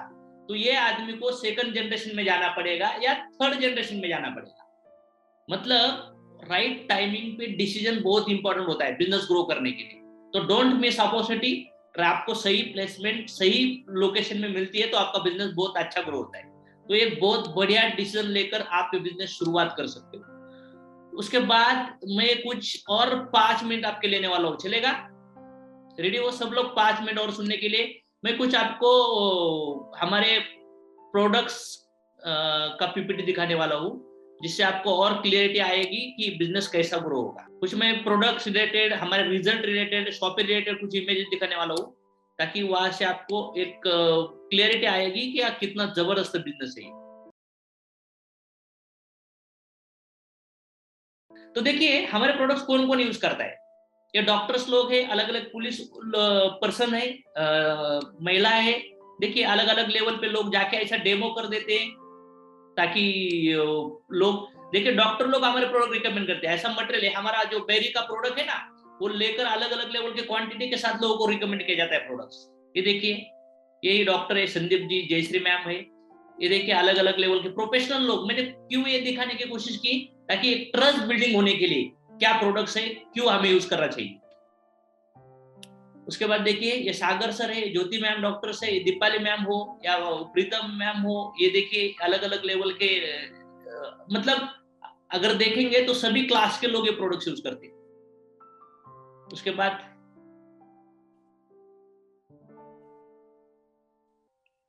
तो ये आदमी को सेकंड जनरेशन में जाना पड़ेगा या थर्ड जनरेशन में जाना पड़ेगा। मतलब राइट टाइमिंग पे डिसीजन बहुत इंपॉर्टेंट होता है बिजनेस ग्रो करने के लिए। तो डोंट मिस अपॉर्चुनिटी। अगर आपको सही प्लेसमेंट सही लोकेशन में मिलती है तो आपका बिजनेस बहुत अच्छा ग्रो होता है। तो एक बहुत बढ़िया डिसीजन लेकर आप ये बिजनेस शुरुआत कर सकते हो। उसके बाद मैं कुछ और 5 मिनट आपके लेने वाला हूँ, चलेगा? रेडी हो सब लोग 5 मिनट और सुनने के लिए? मैं कुछ आपको हमारे प्रोडक्ट्स का पीपीटी दिखाने वाला हूँ, जिससे आपको और क्लियरिटी आएगी कि बिजनेस कैसा ग्रो होगा। कुछ मैं प्रोडक्ट्स रिलेटेड, हमारे रिजल्ट रिलेटेड, शॉपिंग रिलेटेड कुछ इमेजेस दिखाने वाला हूँ, ताकि वहां से आपको एक क्लियरिटी आएगी कि कितना जबरदस्त बिजनेस है। तो देखिए हमारे प्रोडक्ट्स कौन कौन यूज करता है। ये डॉक्टर्स लोग हैं, अलग अलग पुलिस पर्सन है, महिला है। देखिए अलग अलग लेवल पे लोग जाके ऐसा डेमो कर देते हैं ताकि लोग देखिए। डॉक्टर लोग हमारे प्रोडक्ट रिकमेंड करते हैं। ऐसा मटेरियल है हमारा जो बेरी का प्रोडक्ट है ना, वो लेकर अलग अलग लेवल के क्वांटिटी के साथ लोगों को रिकमेंड किया जाता है प्रोडक्ट्स। ये देखिए यही डॉक्टर है संदीप जी, जयश्री मैम है। ये देखिए अलग अलग लेवल के प्रोफेशनल लोग। मैंने क्यों ये दिखाने की कोशिश की, ताकि एक ट्रस्ट बिल्डिंग होने के लिए क्या प्रोडक्ट्स है, क्यों हमें यूज करना चाहिए। उसके बाद देखिए ये सागर सर है, ज्योति मैम डॉक्टर्स है, दीपाली मैम हो या प्रीतम मैम हो। ये देखिए अलग अलग लेवल के, मतलब अगर देखेंगे तो सभी क्लास के लोग ये प्रोडक्ट्स यूज करते हैं। उसके बाद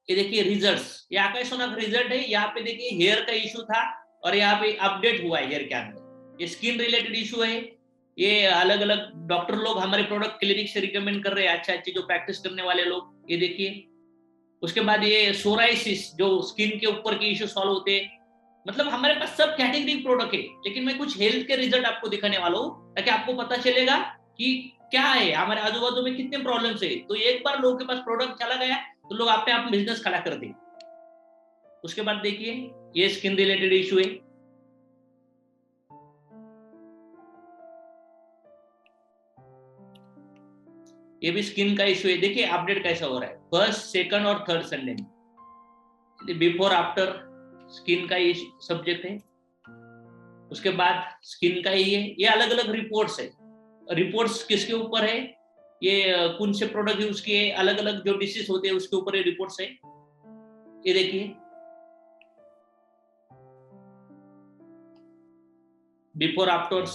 ये देखिए रिजल्ट्स, ये आकाश सोना का रिजल्ट है। यहाँ पे देखिए हेयर का इशू था और यहाँ पे अपडेट हुआ है हेयर के अंदर। ये स्किन रिलेटेड इशू है। ये अलग अलग डॉक्टर लोग हमारे प्रोडक्ट क्लिनिक से रिकमेंड कर रहे हैं, अच्छे अच्छे जो प्रैक्टिस करने वाले लोग। ये देखिए उसके बाद ये सोराइसिस जो स्किन के ऊपर के इश्यू सॉल्व होते हैं। मतलब हमारे पास सब कैटेगरी प्रोडक्ट है, लेकिन मैं कुछ हेल्थ के रिजल्ट आपको दिखाने वाला हूँ ताकि आपको पता चलेगा कि क्या है हमारे आजू बाजू में कितने प्रॉब्लम्स है। तो एक बार लोगों के पास प्रोडक्ट चला गया तो लोग अपने आप बिजनेस खड़ा कर देंगे। उसके बाद देखिए ये स्किन रिलेटेड इश्यू है, ये भी स्किन का इश्यू है। देखिए अपडेट कैसा हो रहा है, फर्स्ट, सेकंड और थर्ड संडे में बिफोर आफ्टर स्किन का ये सब्जेक्ट है। उसके बाद स्किन का ही है, ये अलग अलग रिपोर्ट्स है। रिपोर्ट्स किसके ऊपर है, ये कौन से प्रोडक्ट यूज किए, अलग अलग जो डिसीज होते हैं उसके ऊपर ये रिपोर्ट्स है। ये देखिए बिफोर आफ्टर्स,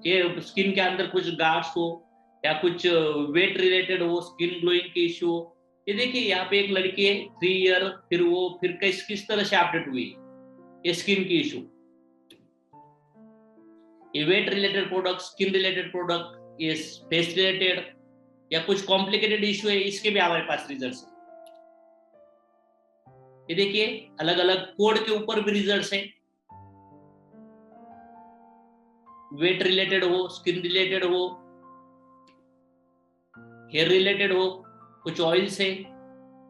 ये स्किन के अंदर कुछ गार्ड्स हो या कुछ वेट रिलेटेड हो, स्किन ग्लोइंग के इश्यू हो। ये देखिए यहाँ पे एक लड़की है 3 ईयर, फिर वो फिर किस तरह से अपडेट हुई ये स्किन की इश्यू। ये weight related product, skin related product, ये फेस रिलेटेड या कुछ कॉम्प्लिकेटेड इश्यू है, इसके भी हमारे पास रिजल्ट्स है। ये देखिए अलग अलग कोड के ऊपर भी रिजल्ट्स है, वेट रिलेटेड हो, स्किन रिलेटेड हो, हेयर रिलेटेड हो, कुछ ऑयल्स है,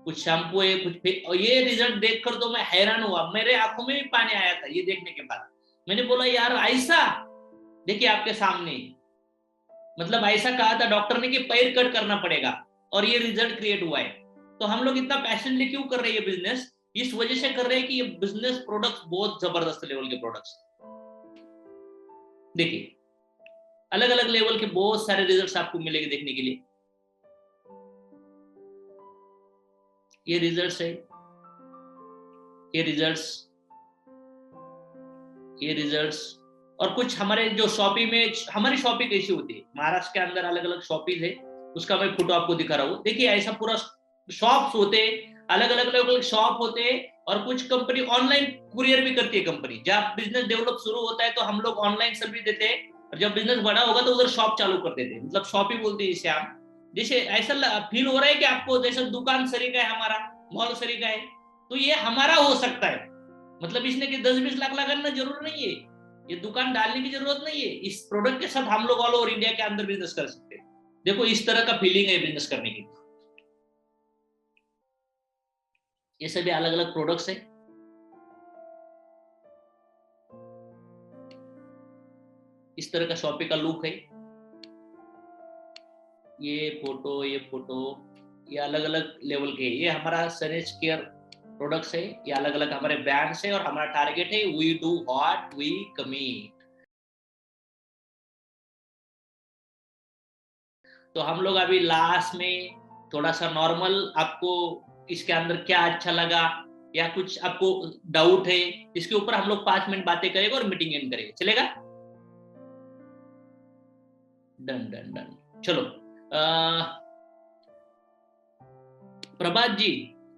कुछ शैम्पू है, कुछ। और ये रिजल्ट देखकर तो मैं हैरान हुआ, मेरे आंखों में भी पानी आया था ये देखने के बाद। मैंने बोला यार ऐसा, देखिए आपके सामने, मतलब ऐसा कहा था डॉक्टर ने कि पैर कट करना पड़ेगा और ये रिजल्ट क्रिएट हुआ है। तो हम लोग इतना पैशनेटली क्यों कर रहे हैं ये बिजनेस, इस वजह से कर रहे हैं कि ये बिजनेस प्रोडक्ट्स बहुत जबरदस्त लेवल के प्रोडक्ट्स। देखिए अलग अलग लेवल के बहुत सारे रिजल्ट्स आपको मिलेंगे देखने के लिए। ये रिजल्ट्स है, ये रिजल्ट्स और कुछ हमारे जो शॉपिंग में, हमारी शॉपिंग कैसी होती है, महाराष्ट्र के अंदर अलग अलग शॉपिंग है, उसका मैं फोटो आपको दिखा रहा हूँ। देखिए ऐसा पूरा शॉप्स होते, अलग अलग शॉप होते, और कुछ कंपनी ऑनलाइन कुरियर भी करती है कंपनी। जब बिजनेस डेवलप शुरू होता है तो हम लोग ऑनलाइन सर्विस देते हैं, और जब बिजनेस बड़ा होगा तो उधर शॉप चालू कर देते हैं, मतलब शॉपिंग बोलते हैं इसे हम। जैसे ऐसा फील हो रहा है कि आपको जैसे दुकान सरी का है, हमारा मॉल सरी का है, तो ये हमारा हो सकता है। मतलब इसने कि 10-20 लाख लगाना जरूर नहीं है, ये दुकान डालने की जरूरत नहीं है, इस प्रोडक्ट के साथ हम लोग ऑल ओवर इंडिया के अंदर बिजनेस कर सकते हैं। देखो इस तरह का फीलिंग है बिजनेस करने की। ये सभी अलग अलग प्रोडक्ट्स है। इस तरह का शॉपिंग का लुक है। ये फोटो ये अलग अलग लेवल के, ये हमारा सनेज केयर प्रोडक्ट्स है, ये अलग अलग हमारे ब्रांड्स है, और हमारा टारगेट है we do what we commit. तो हम लोग अभी लास्ट में थोड़ा सा नॉर्मल, आपको इसके अंदर क्या अच्छा लगा या कुछ आपको डाउट है, इसके ऊपर हम लोग 5 मिनट बातें करेंगे और मीटिंग एंड करेंगे, चलेगा? डन। चलो प्रभात जी,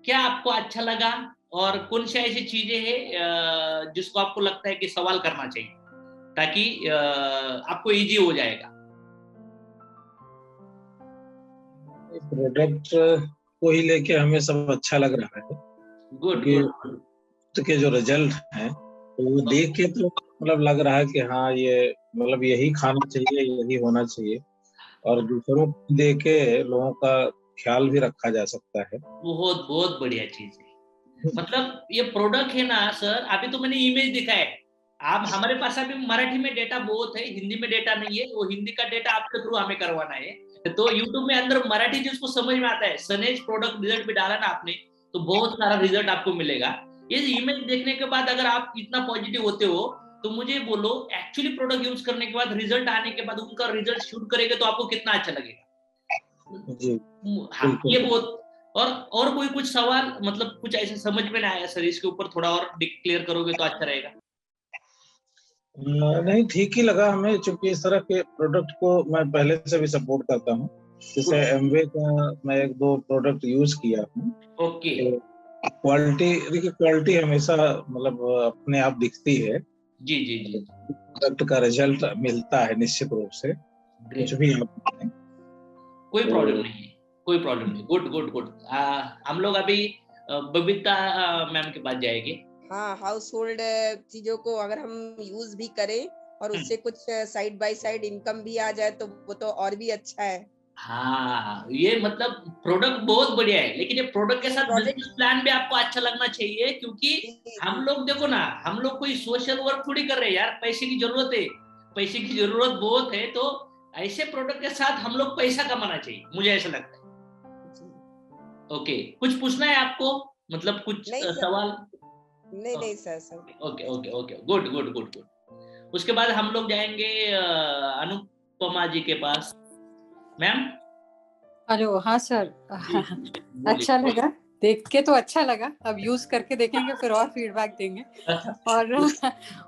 क्या आपको अच्छा लगा और कौन सी ऐसी चीजें हैं जिसको आपको लगता है कि सवाल करना चाहिए ताकि आपको इजी हो जाएगा? प्रोडक्ट को ही लेके हमें सब अच्छा लग रहा है। गुड के जो रिजल्ट है तो वो देख के तो मतलब लग रहा है कि हाँ ये मतलब यही खाना चाहिए, यही होना चाहिए, और दूसरों को दे के लोगों का ख्याल भी रखा जा सकता है। बहुत बढ़िया चीज है। मतलब ये प्रोडक्ट है ना सर, अभी तो मैंने इमेज दिखा है, आप हमारे पास अभी मराठी में डेटा बहुत है, हिंदी में डेटा नहीं है, वो हिंदी का डेटा आपके थ्रू हमें करवाना है। तो यूट्यूब में अंदर मराठी जिसको समझ में आता है, सनेज प्रोडक्ट रिजल्ट भी डाला ना आपने, तो बहुत सारा रिजल्ट आपको मिलेगा। ये इमेज देखने के बाद अगर आप इतना पॉजिटिव होते हो तो मुझे बोलो, एक्चुअली प्रोडक्ट यूज करने के बाद, रिजल्ट आने के बाद उनका रिजल्ट शूट करेंगे तो आपको कितना अच्छा लगेगा जी। हाँ, ये बहुत। और कोई कुछ सवाल, मतलब कुछ ऐसे समझ में नहीं आया सर, इसके ऊपर थोड़ा और क्लियर करोगे तो अच्छा रहेगा। नहीं, ठीक ही लगा हमें, क्योंकि इस तरह के प्रोडक्ट को मैं पहले से भी सपोर्ट करता हूँ। जैसे एमवे का मैं 1-2 प्रोडक्ट यूज किया हूँ। ओके। क्वालिटी हमेशा मतलब अपने आप दिखती है। जी। प्रोडक्ट का रिजल्ट मिलता है निश्चित रूप से, कुछ भी आप कोई प्रॉब्लम नहीं है, कोई प्रॉब्लम नहीं, गुड गुड गुड। हम लोग अभी बबीता मैम के पास जाएंगे। हाँ, हाउस होल्ड चीजों को अगर हम यूज भी करें और उससे कुछ साइड बाय साइड इनकम भी आ जाए तो वो तो और भी अच्छा है। हाँ, ये मतलब प्रोडक्ट बहुत बढ़िया है, लेकिन ये प्रोडक्ट के साथ बिजनेस प्लान भी आपको अच्छा लगना चाहिए, क्योंकि हम लोग देखो ना, हम लोग कोई सोशल वर्क थोड़ी कर रहे हैं यार, पैसे की जरूरत है, पैसे की जरूरत बहुत है, तो ऐसे प्रोडक्ट के साथ हम लोग पैसा कमाना चाहिए, मुझे ऐसा लगता है। ओके, कुछ पूछना है आपको, मतलब कुछ सवाल? नहीं sir. Okay okay okay, good good good good. उसके बाद हम लोग जाएंगे अनुपमा जी के पास। मैम। हेलो, हाँ सर। अच्छा लगा देख के, तो अच्छा लगा, अब यूज करके देखेंगे, फिर और फीडबैक देंगे। और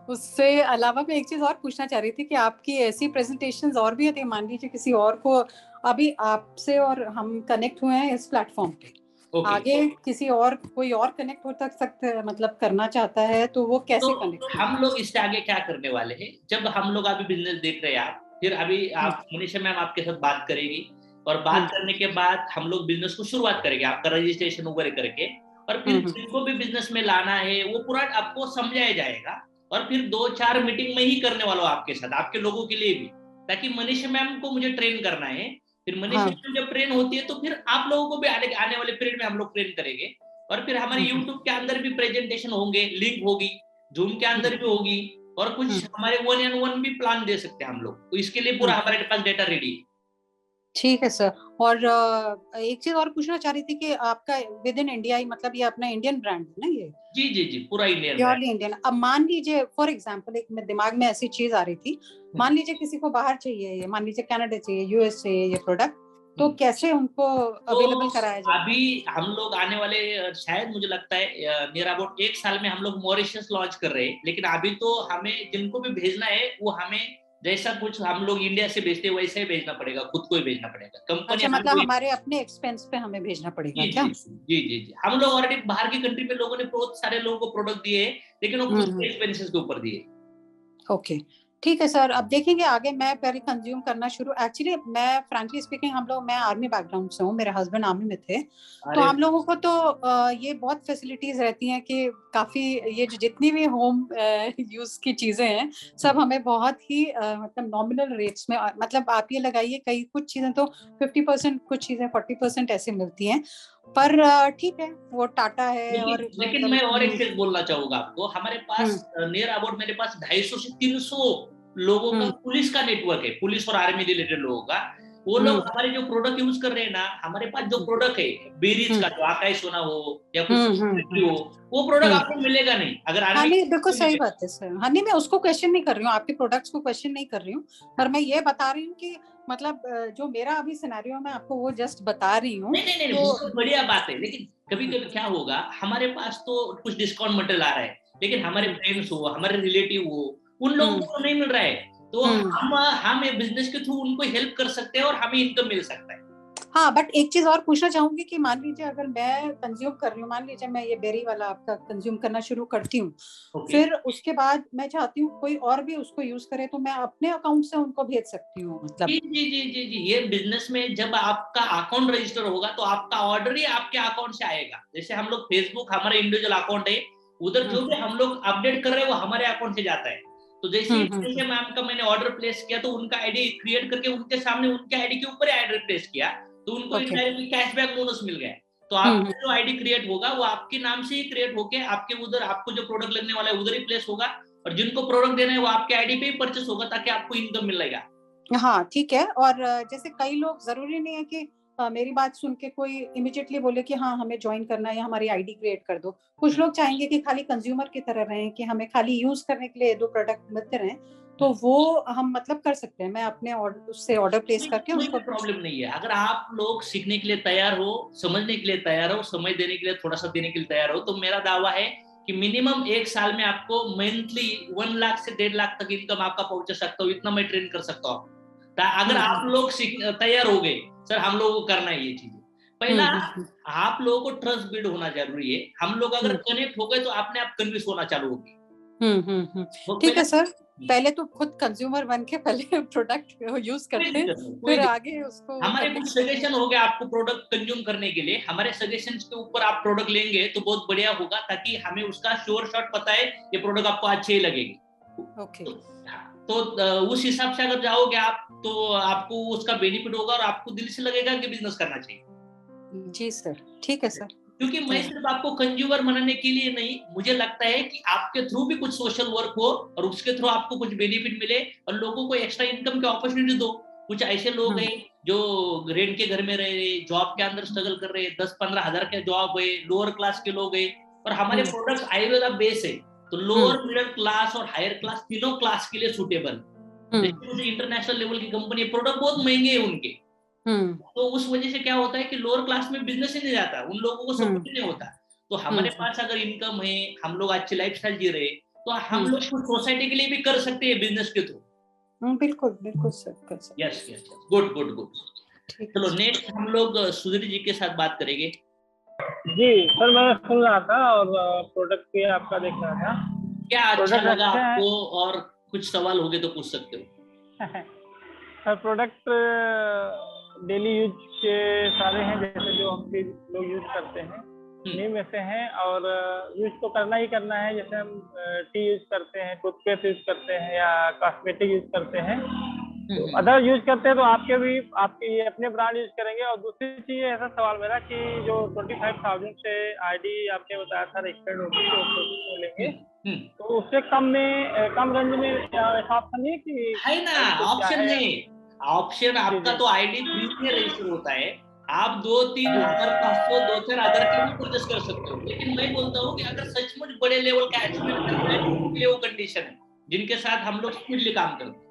उससे अलावा मैं एक चीज और पूछना चाह रही थी कि आपकी ऐसी प्रेजेंटेशंस और भी होती है, मान लीजिए किसी और को, अभी आपसे और हम कनेक्ट हुए हैं इस प्लेटफॉर्म पे, आगे किसी और कोई और कनेक्ट हो सकता है, मतलब करना चाहता है, तो वो कैसे कनेक्ट? हम लोग इससे आगे क्या करने वाले हैं, जब हम लोग अभी बिजनेस देख रहे हैं, आप फिर अभी आप मनीषा मैम आपके साथ बात करेगी, और बात करने के बाद हम लोग बिजनेस को शुरुआत करेंगे, आपका रजिस्ट्रेशन वगैरह करके, और फिर जिनको भी बिजनेस में लाना है वो पूरा आपको समझाया जाएगा, और फिर 2-4 मीटिंग में ही करने वाला आपके साथ, आपके लोगों के लिए भी, ताकि मनीषा मैम को मुझे ट्रेन करना है, फिर मनीषा मैम जब ट्रेन होती है तो फिर आप लोगों को भी आने वाले पीरियड में हम लोग ट्रेन करेंगे, और फिर हमारे यूट्यूब के अंदर भी प्रेजेंटेशन होंगे, लिंक होगी, जूम के अंदर भी होगी, और कुछ हमारे 1-on-1 भी प्लान दे सकते हैं हम लोग, तो इसके लिए पूरा हमारे पास डेटा रेडी है। ठीक है सर। और एक चीज और पूछना चाह रही थी कि आपका विद इन इंडिया ही, मतलब ये अपना इंडियन ब्रांड है ना ये? जी जी जी, पूरा इंडियन, प्योरली इंडियन। अब मान लीजिए फॉर एग्जांपल, एक मेरे दिमाग में ऐसी चीज आ रही थी, मान लीजिए किसी को बाहर चाहिए ये, मान लीजिए कनाडा चाहिए, यूएस चाहिए ये प्रोडक्ट, तो कैसे उनको अवेलेबल कराया जाए? अभी हम लोग आने वाले, शायद मुझे लगता है नियर अबाउट 1 साल में हम लोग मॉरिशस लॉन्च कर रहे हैं, लेकिन अभी तो हमें जिनको भी भेजना है वो हमें जैसा कुछ हम लोग इंडिया से भेजते हैं वैसे ही भेजना पड़ेगा, खुद को ही भेजना पड़ेगा, कंपनी। अच्छा, मतलब हमारे अपने एक्सपेंस पे हमें भेजना पड़ेगा क्या? जी जी जी, हम लोग ऑलरेडी बाहर की कंट्री में लोगों ने बहुत सारे लोगों को प्रोडक्ट दिए, लेकिन वो खुद के एक्सपेंसेस के ऊपर दिए। ओके, ठीक है सर। अब देखेंगे आगे, मैं पहले कंज्यूम करना शुरू, एक्चुअली मैं फ्रैंकली स्पीकिंग, हम लोग, मैं आर्मी बैकग्राउंड से हूँ, मेरे हस्बैंड आर्मी में थे, तो हम लोगों को तो ये बहुत फैसिलिटीज रहती हैं कि काफी ये जो जितनी भी होम यूज की चीजें हैं सब हमें बहुत ही मतलब नॉमिनल रेट्स में, मतलब आप ये लगाइए कई कुछ चीजें तो 50%, कुछ चीजें 40% ऐसे मिलती हैं, पर ठीक है, वो टाटा है। और लेकिन मैं और एक चीज बोलना चाहूंगा आपको, हमारे पास नियर अबाउट मेरे पास 250 से 300 लोगों का पुलिस का नेटवर्क है, पुलिस और आर्मी रिलेटेड लोगों का, वो लोग हमारे जो प्रोडक्ट यूज कर रहे हैं ना, हमारे पास जो प्रोडक्ट है बेरीज का, जो आकाश सोना हो या कुछ हो, वो प्रोडक्ट आपको मिलेगा नहीं अगर आर्मी। नहीं, बिल्कुल सही बात है सर। हाँ नहीं, मैं उसको क्वेश्चन नहीं कर रही हूँ, आपके प्रोडक्ट्स को क्वेश्चन नहीं कर रही हूँ, पर मैं ये बता रही हूँ कि मतलब जो मेरा अभी सिनेरियो मैं आपको वो जस्ट बता रही हूँ। नहीं, तो बढ़िया बात है, लेकिन कभी कभी क्या होगा, हमारे पास तो कुछ डिस्काउंट मटेरियल आ रहा है, लेकिन हमारे फ्रेंड्स हो, हमारे रिलेटिव हो, उन लोगों को नहीं मिल रहा है, तो हम बिजनेस के थ्रू उनको हेल्प कर सकते हैं और हमें इनकम मिल सकता है। हाँ, बट एक चीज और पूछना चाहूंगी कि मान लीजिए अगर मैं कंज्यूम कर रही हूँ, मान लीजिए मैं ये बेरी वाला आपका कंज्यूम करना शुरू करती हूँ, फिर उसके बाद मैं चाहती हूँ कोई और भी उसको यूज करे, तो मैं अपने अकाउंट से उनको भेज सकती हूँ, मतलब? जी जी जी जी जी, ये बिजनेस में जब आपका अकाउंट रजिस्टर होगा तो आपका ऑर्डर ही आपके अकाउंट से आएगा। जैसे हम लोग फेसबुक, हमारा इंडिविजुअल अकाउंट है, उधर जो भी हम लोग अपडेट कर रहे हैं वो हमारे अकाउंट से जाता है। तो जैसे ही मैम का मैंने ऑर्डर प्लेस किया तो उनका आईडी क्रिएट करके उनके सामने उनके आईडी के ऊपर आईडी प्लेस किया, तो उनको डायरेक्टली कैशबैक बोनस मिल गया। तो आपका जो आईडी क्रिएट होगा वो आपके नाम से ही क्रिएट होके आपके उधर, आपको जो प्रोडक्ट लगने वाला है उधर ही प्लेस होगा, और जिनको प्रोडक्ट देना है वो आपके आईडी पे ही परचेस होगा, ताकि आपको इनकम मिलेगा। हाँ ठीक है। और जैसे कई लोग, जरूरी नहीं है कि मेरी बात सुन के कोई इमीडिएटली बोले कि हाँ हमें ज्वाइन करना है या हमारी आईडी क्रिएट कर दो। कुछ लोग चाहेंगे कि खाली कंज्यूमर की तरह रहें, कि हमें खाली यूज करने के लिए 2 प्रोडक्ट मिलते रहें, तो वो हम मतलब कर सकते हैं। मैं अपने उससे ऑर्डर प्लेस करके उनको प्रॉब्लम नहीं है। अगर आप लोग सीखने के लिए तैयार हो, समझने के लिए तैयार हो, समय देने के लिए थोड़ा सा देने के लिए तैयार हो, तो मेरा दावा है कि मिनिमम 1 साल में आपको मंथली 1 लाख से 1.5 लाख तक इनकम आपका पहुंचा सकता हूँ, इतना मैं ट्रेन कर सकता हूँ। अगर आप लोग तैयार हो गए, सर हम लोगों को करना है ये चीजें, पहला आप लोगों को ट्रस्ट बिल्ड होना जरूरी है। हम लोग अगर कनेक्ट हो गए तो आपने आप कन्विंस होना चालू होगी। ठीक है सर। पहले तो खुद कंज्यूमर बन के पहले प्रोडक्ट यूज करते हैं, फिर आगे उसको हमारे कुछ सजेशन हो गए आपको प्रोडक्ट कंज्यूम करने के लिए, हमारे सजेशंस के ऊपर आप प्रोडक्ट लेंगे तो बहुत बढ़िया होगा, ताकि हमें उसका श्योर शॉट पता है ये प्रोडक्ट आपको अच्छे ही लगेगी। ओके। तो उस हिसाब से अगर जाओगे आप तो आपको उसका बेनिफिट होगा और आपको दिल से लगेगा कि बिजनेस करना चाहिए। जी सर, ठीक है सर। क्योंकि मैं सिर्फ आपको कंज्यूमर बनाने के लिए नहीं, मुझे लगता है कि आपके थ्रू भी कुछ सोशल वर्क हो और उसके थ्रू आपको कुछ बेनिफिट मिले और लोगों को एक्स्ट्रा इनकम की अपॉर्चुनिटी दो। कुछ ऐसे लोग हैं जो रेंट के घर में रह रहे, जॉब के अंदर स्ट्रगल कर रहे, 10-15 हजार के जॉब है, लोअर क्लास के लोग हैं, और हमारे प्रोडक्ट्स आयुर्वेदा बेस है, तो लोअर मिडिल क्लास और हायर क्लास तीनों क्लास के लिए सूटेबल। जैसे इंटरनेशनल लेवल की कंपनी, प्रोडक्ट बहुत महंगे हैं उनके, तो उस वजह से क्या होता है कि लोअर क्लास में बिजनेस ही नहीं जाता, उन लोगों को सपोर्ट नहीं होता। तो हमारे पास अगर इनकम है, हम लोग अच्छी लाइफस्टाइल जी रहे, तो हम लोग कुछ सोसाइटी के लिए भी कर सकते हैं बिजनेस के थ्रू। बिल्कुल बिल्कुल सर, कर सकते। Yes yes, good good good. चलो नेक्स्ट हम लोग सुधीर जी के साथ बात करेंगे। जी सर, मैं सुन रहा था और प्रोडक्ट पे आपका देख रहा था। क्या अच्छा लगा आपको, और कुछ सवाल हो गए तो पूछ सकते हो। सर प्रोडक्ट डेली यूज के सारे हैं, जैसे जो हम लोग यूज करते हैं नेम वैसे हैं, और यूज तो करना ही करना है। जैसे हम टी यूज करते हैं, टूथपेस्ट यूज करते हैं, या कॉस्मेटिक यूज करते हैं, तो अदर यूज करते हैं, तो आपके ये अपने ब्रांड यूज करेंगे। और दूसरी चीज ऐसा सवाल मेरा कि जो 25,000 से आईडी आपने बताया था एक्सपेंड होगी तो लेंगे, तो उससे कम रेंज में ऐसा ऑप्शन नहीं कि है ना? ऑप्शन है, ऑप्शन आपका तो आईडी फ्री में रजिस्टर होता है, आप 2-3 हजार 500 2-4 हजार के भी परचेस कर सकते हो। लेकिन मैं बोलता हूँ कि अगर सचमुच बड़े लेवल का अचीवमेंट करना है तो वो कंडीशन है जिनके साथ हम लोग स्पीडली काम करते हैं।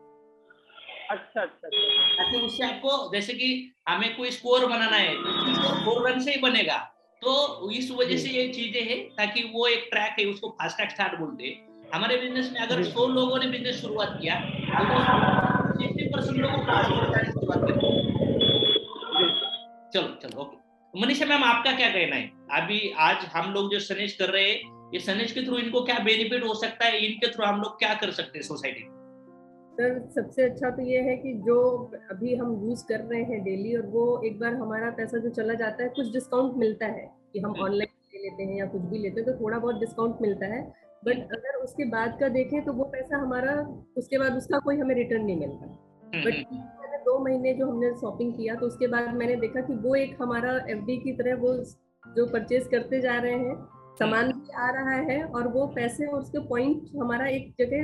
अच्छा, ताकि उससे आपको, जैसे कि हमें कोई स्कोर बनाना है तो 4 रन से ही बनेगा, तो इस वजह से ये चीजें हैं, ताकि वो एक ट्रैक है, उसको फास्ट ट्रैक स्टार्ट बोलते हैं। हमारे बिजनेस में अगर 100 लोगों ने बिजनेस शुरुआत किया, ऑलमोस्ट 60% लोगों को आज शुरुआत करें। चलो ओके। मनीषा मैम, आपका क्या कहना है? अभी आज हम लोग जो सनेज कर रहे हैं, ये सनेज के थ्रू इनको क्या बेनिफिट हो सकता है, इनके थ्रू हम लोग क्या कर सकते हैं सोसाइटी में? सर सबसे अच्छा तो ये है कि जो अभी हम यूज कर रहे हैं डेली, और वो एक बार हमारा पैसा जो चला जाता है, कुछ डिस्काउंट मिलता है कि हम ऑनलाइन ले लेते हैं या कुछ भी लेते हैं तो थोड़ा बहुत डिस्काउंट मिलता है। बट अगर उसके बाद का देखें तो वो पैसा हमारा उसके बाद उसका कोई हमें रिटर्न नहीं मिलता। बट 2 महीने जो हमने शॉपिंग किया, तो उसके बाद मैंने देखा कि वो एक हमारा एफडी की तरह, वो जो परचेज करते जा रहे हैं, सामान भी आ रहा है, और वो पैसे और उसके पॉइंट हमारा एक जगह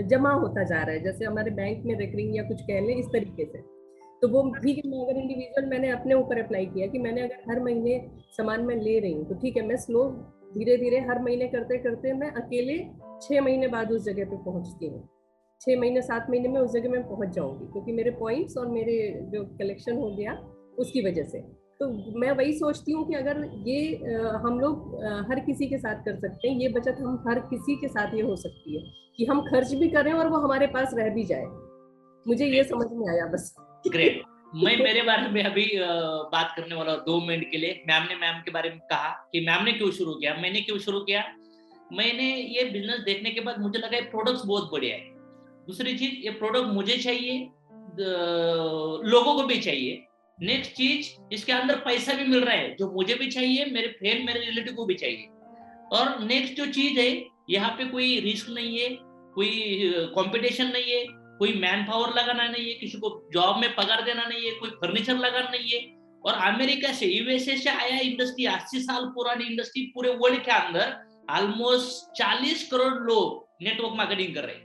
जमा होता जा रहा है, जैसे हमारे बैंक में रिकरिंग या कुछ कह लें इस तरीके से। तो वो भी अगर इंडिविजुअल मैंने अपने ऊपर अप्लाई किया कि मैंने अगर हर महीने सामान मैं ले रही हूँ, तो ठीक है, मैं स्लो धीरे धीरे हर महीने करते करते मैं अकेले 6 महीने बाद उस जगह पे पहुंचती हूँ। 6 महीने 7 महीने में उस जगह में पहुंच जाऊंगी, क्योंकि मेरे पॉइंट्स और मेरे जो कलेक्शन हो गया उसकी वजह से। तो मैं वही सोचती हूँ कि अगर ये हम लोग हर किसी के साथ कर सकते हैं, ये बचत हम हर किसी के साथ ये हो सकती है कि हम खर्च भी करें और वो हमारे पास रह भी जाए। मुझे ये समझ में आया बस। ग्रेट। मैं मेरे बारे में अभी बात करने वाला 2 मिनट के लिए। मैम के बारे में कहा कि मैम ने क्यों शुरू किया, मैंने क्यों शुरू किया। मैंने ये बिजनेस देखने के बाद मुझे लगा ये प्रोडक्ट्स बहुत बढ़िया है। दूसरी चीज, ये प्रोडक्ट मुझे चाहिए, लोगों को भी चाहिए। नेक्स्ट चीज, इसके अंदर पैसा भी मिल रहा है जो मुझे भी चाहिए, मेरे फ्रेंड मेरे रिलेटिव को भी चाहिए। और नेक्स्ट जो चीज है, यहाँ पे कोई रिस्क नहीं है, कोई कंपटीशन नहीं है, कोई मैन पावर लगाना नहीं है, किसी को जॉब में पगार देना नहीं है, कोई फर्नीचर लगाना नहीं है। और अमेरिका से, यूएसए से आया इंडस्ट्री, 80 साल पुरानी इंडस्ट्री, पूरे वर्ल्ड के अंदर ऑलमोस्ट 40 करोड़ लोग नेटवर्क मार्केटिंग कर रहे हैं।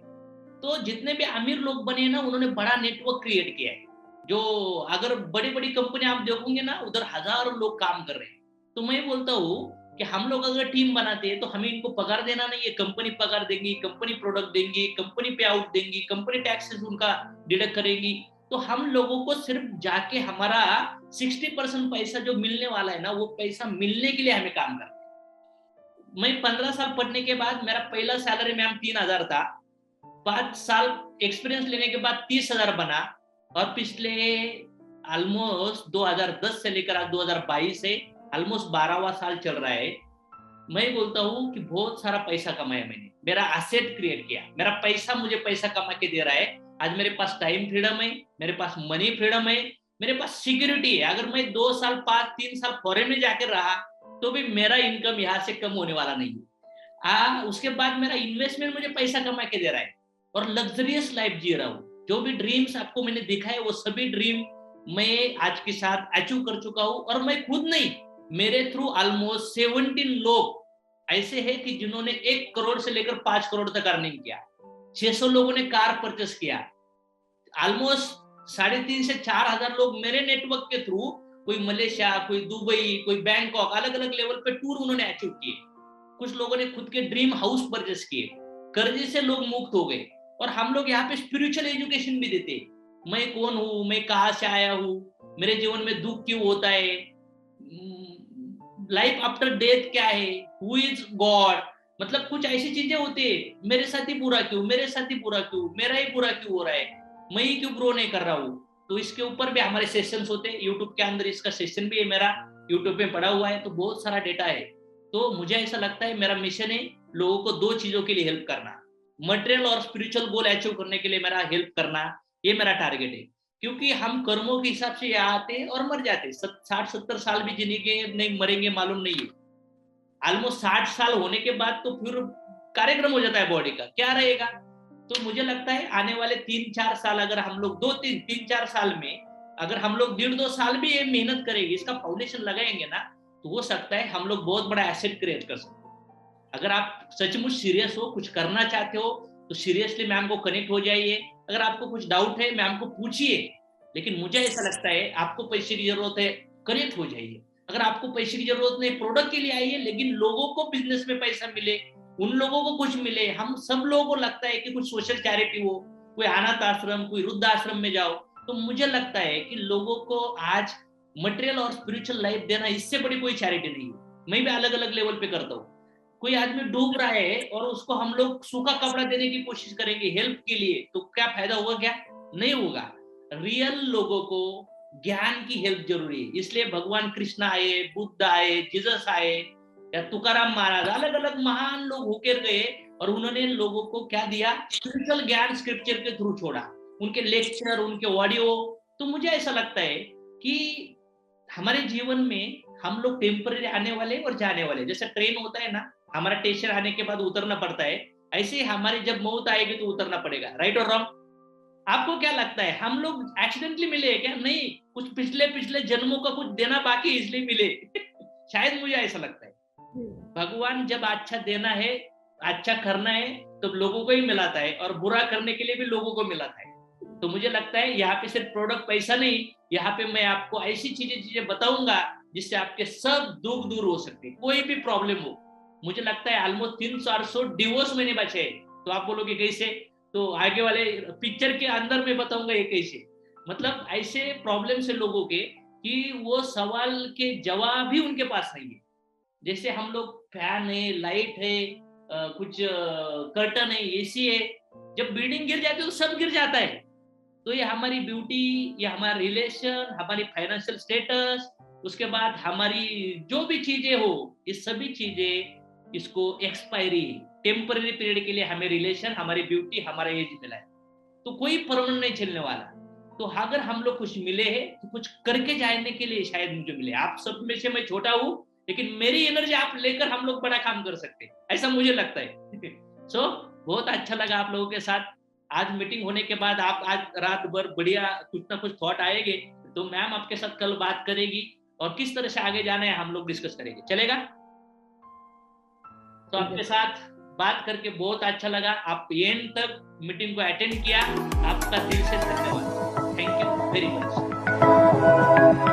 तो जितने भी अमीर लोग बने ना, उन्होंने बड़ा नेटवर्क क्रिएट किया है। जो अगर बड़ी बड़ी कंपनी आप देखोगे ना, उधर हजारों लोग काम कर रहे हैं। तो मैं बोलता हूँ कि हम लोग अगर टीम बनाते हैं तो हमें इनको पगार देना नहीं है, कंपनी पगार देंगी, कंपनी प्रोडक्ट देंगी, कंपनी पे आउट देंगी, कंपनी टैक्सेस उनका डिडक्ट करेगी। तो हम लोगों को सिर्फ जाके हमारा 60% पैसा जो मिलने वाला है ना, वो पैसा मिलने के लिए हमें काम करना है। मैं 15 साल पढ़ने के बाद मेरा पहला सैलरी मैम 3,000 था। 5 साल एक्सपीरियंस लेने के बाद 30,000 बना, और पिछले ऑलमोस्ट 2010 से लेकर आज 2022 से ऑलमोस्ट 12वां साल चल रहा है। मैं बोलता हूँ कि बहुत सारा पैसा कमाया मैंने, मेरा एसेट क्रिएट किया, मेरा पैसा मुझे पैसा कमा के दे रहा है। आज मेरे पास टाइम फ्रीडम है, मेरे पास मनी फ्रीडम है, मेरे पास सिक्योरिटी है। अगर मैं 2 साल 5-3 साल फॉरेन में जाकर रहा तो भी मेरा इनकम यहाँ से कम होने वाला नहीं है। उसके बाद मेरा इन्वेस्टमेंट मुझे पैसा कमा के दे रहा है और लग्जरियस लाइफ जी रहा हूँ। जो भी ड्रीम्स आपको मैंने दिखाए वो सभी ड्रीम मैं आज के साथ अचीव कर चुका हूँ। और मैं खुद नहीं, मेरे थ्रू ऑलमोस्ट 17 लोग ऐसे हैं कि जिन्होंने 1 करोड़ से लेकर 5 करोड़ तक अर्निंग किया। 600 लोगों ने कार परचेस किया। ऑलमोस्ट 3.5 से 4 हजार लोग मेरे नेटवर्क के थ्रू, कोई मलेशिया, कोई दुबई, कोई बैंकॉक, अलग अलग लेवल पे टूर उन्होंने अचीव किए। कुछ लोगों ने खुद के ड्रीम हाउस परचेस किए, कर्जे से लोग मुक्त हो गए। और हम लोग यहाँ पे स्पिरिचुअल एजुकेशन भी देते। मैं कौन हूँ, मैं कहाँ से आया हूँ, मेरे जीवन में दुख क्यों होता है, लाइफ आफ्टर डेथ क्या है, हु इज गॉड, मतलब कुछ ऐसी चीजें होती है। मेरे साथ ही बुरा क्यों, मेरे साथ ही बुरा क्यों, मेरा ही बुरा क्यों हो रहा है, मैं ही क्यों ग्रो नहीं कर रहा हूँ। तो इसके ऊपर भी हमारे सेशंस होते हैं। यूट्यूब के अंदर इसका सेशन भी है, मेरा यूट्यूब पे पड़ा हुआ है, तो बहुत सारा डेटा है। तो मुझे ऐसा लगता है मेरा मिशन है लोगों को 2 चीजों के लिए हेल्प करना, मटेरियल और स्पिरिचुअल गोल अचीव करने के लिए मेरा हेल्प करना, ये मेरा टारगेट है। क्योंकि हम कर्मों के हिसाब से यहाँ आते हैं और मर जाते हैं। 60-70 साल भी जिएंगे नहीं, मरेंगे मालूम नहीं है। ऑलमोस्ट 60 साल होने के बाद तो फिर कार्यक्रम हो जाता है बॉडी का, क्या रहेगा। तो मुझे लगता है आने वाले 3-4 साल, अगर हम लोग 2-3-4 साल में अगर हम लोग 1.5-2 साल भी ये मेहनत करेंगे, इसका फाउंडेशन लगाएंगे ना, तो हो सकता है हम लोग बहुत बड़ा एसेट क्रिएट कर सकते हैं। अगर आप सचमुच सीरियस हो, कुछ करना चाहते हो, तो सीरियसली मैम को कनेक्ट हो जाइए। अगर आपको कुछ डाउट है मैम को पूछिए, लेकिन मुझे ऐसा लगता है आपको पैसे की जरूरत है, कनेक्ट हो जाइए। अगर आपको पैसे की जरूरत नहीं, प्रोडक्ट के लिए आइए, लेकिन लोगों को बिजनेस में पैसा मिले, उन लोगों को कुछ मिले। हम सब लोगों को लगता है कि कुछ सोशल चैरिटी हो, कोई अनाथ आश्रम, कोई वृद्ध आश्रम में जाओ। तो मुझे लगता है कि लोगों को आज मटेरियल और स्पिरिचुअल लाइफ देना, इससे बड़ी कोई चैरिटी नहीं है। मैं भी अलग अलग लेवल पे करता हूँ। कोई आदमी डूब रहा है और उसको हम लोग सूखा कपड़ा देने की कोशिश करेंगे हेल्प के लिए, तो क्या फायदा होगा? क्या नहीं होगा। रियल लोगों को ज्ञान की हेल्प जरूरी है। इसलिए भगवान कृष्ण आए, बुद्ध आए, जीसस आए, या तुकाराम महाराज, अलग अलग महान लोग होकर गए और उन्होंने लोगों को क्या दिया? स्पिरिचुअल ज्ञान स्क्रिप्चर के थ्रू छोड़ा, उनके लेक्चर, उनके ऑडियो। तो मुझे ऐसा लगता है कि हमारे जीवन में हम लोग टेम्पररी आने वाले और जाने वाले, जैसे ट्रेन होता है ना, हमारा स्टेशन आने के बाद उतरना पड़ता है, ऐसे ही हमारी जब मौत आएगी तो उतरना पड़ेगा। राइट और रॉन्ग? आपको क्या लगता है, हम लोग एक्सीडेंटली मिले क्या? नहीं, कुछ पिछले जन्मों का कुछ देना बाकी इसलिए मिले शायद मुझे ऐसा लगता है। भगवान जब अच्छा देना है, अच्छा करना है, तो लोगों को ही मिलाता है, और बुरा करने के लिए भी लोगों को मिलाता है। तो मुझे लगता है यहाँ पे सिर्फ प्रोडक्ट पैसा नहीं, यहाँ पे मैं आपको ऐसी चीजें बताऊंगा जिससे आपके सब दुख दूर हो सकते हैं, कोई भी प्रॉब्लम हो। मुझे लगता है ऑलमोस्ट 300-400 डिवोर्स मैंने बचे। तो आप बोलोगे कैसे? तो आगे वाले पिक्चर के अंदर मैं बताऊंगा ये कैसे। मतलब ऐसे प्रॉब्लम से लोगों के कि वो सवाल के जवाब ही उनके पास नहीं है। जैसे हम लोग फैन है, लाइट है, कुछ कर्टन है, एसी है, जब बिल्डिंग गिर जाती है तो सब गिर जाता है। तो ये हमारी ब्यूटी, ये हमारा रिलेशन, हमारी फाइनेंशियल स्टेटस, उसके बाद हमारी जो भी चीजें हो, ये सभी चीजें इसको एक्सपायरी, टेम्पररी पीरियड के लिए हमें रिलेशन, हमारी ब्यूटी, हमारा एज मिला है, तो कोई परमानेंट नहीं चलने वाला। तो अगर हम लोग कुछ मिले हैं तो कुछ करके जाने के लिए शायद मुझे मिले। आप सब में से मैं छोटा हूँ, लेकिन मेरी एनर्जी आप लेकर हम लोग बड़ा काम कर सकते हैं, ऐसा मुझे लगता है। सो बहुत अच्छा लगा आप लोगों के साथ आज मीटिंग होने के बाद। आप आज रात भर बढ़िया कुछ ना कुछ थॉट आएंगे, तो मैम आपके साथ कल बात करेगी और किस तरह से आगे जाना है हम लोग डिस्कस करेंगे। चलेगा? तो आपके साथ बात करके बहुत अच्छा लगा। आप एंड तक मीटिंग को अटेंड किया, आपका दिल से धन्यवाद। Thank you very much.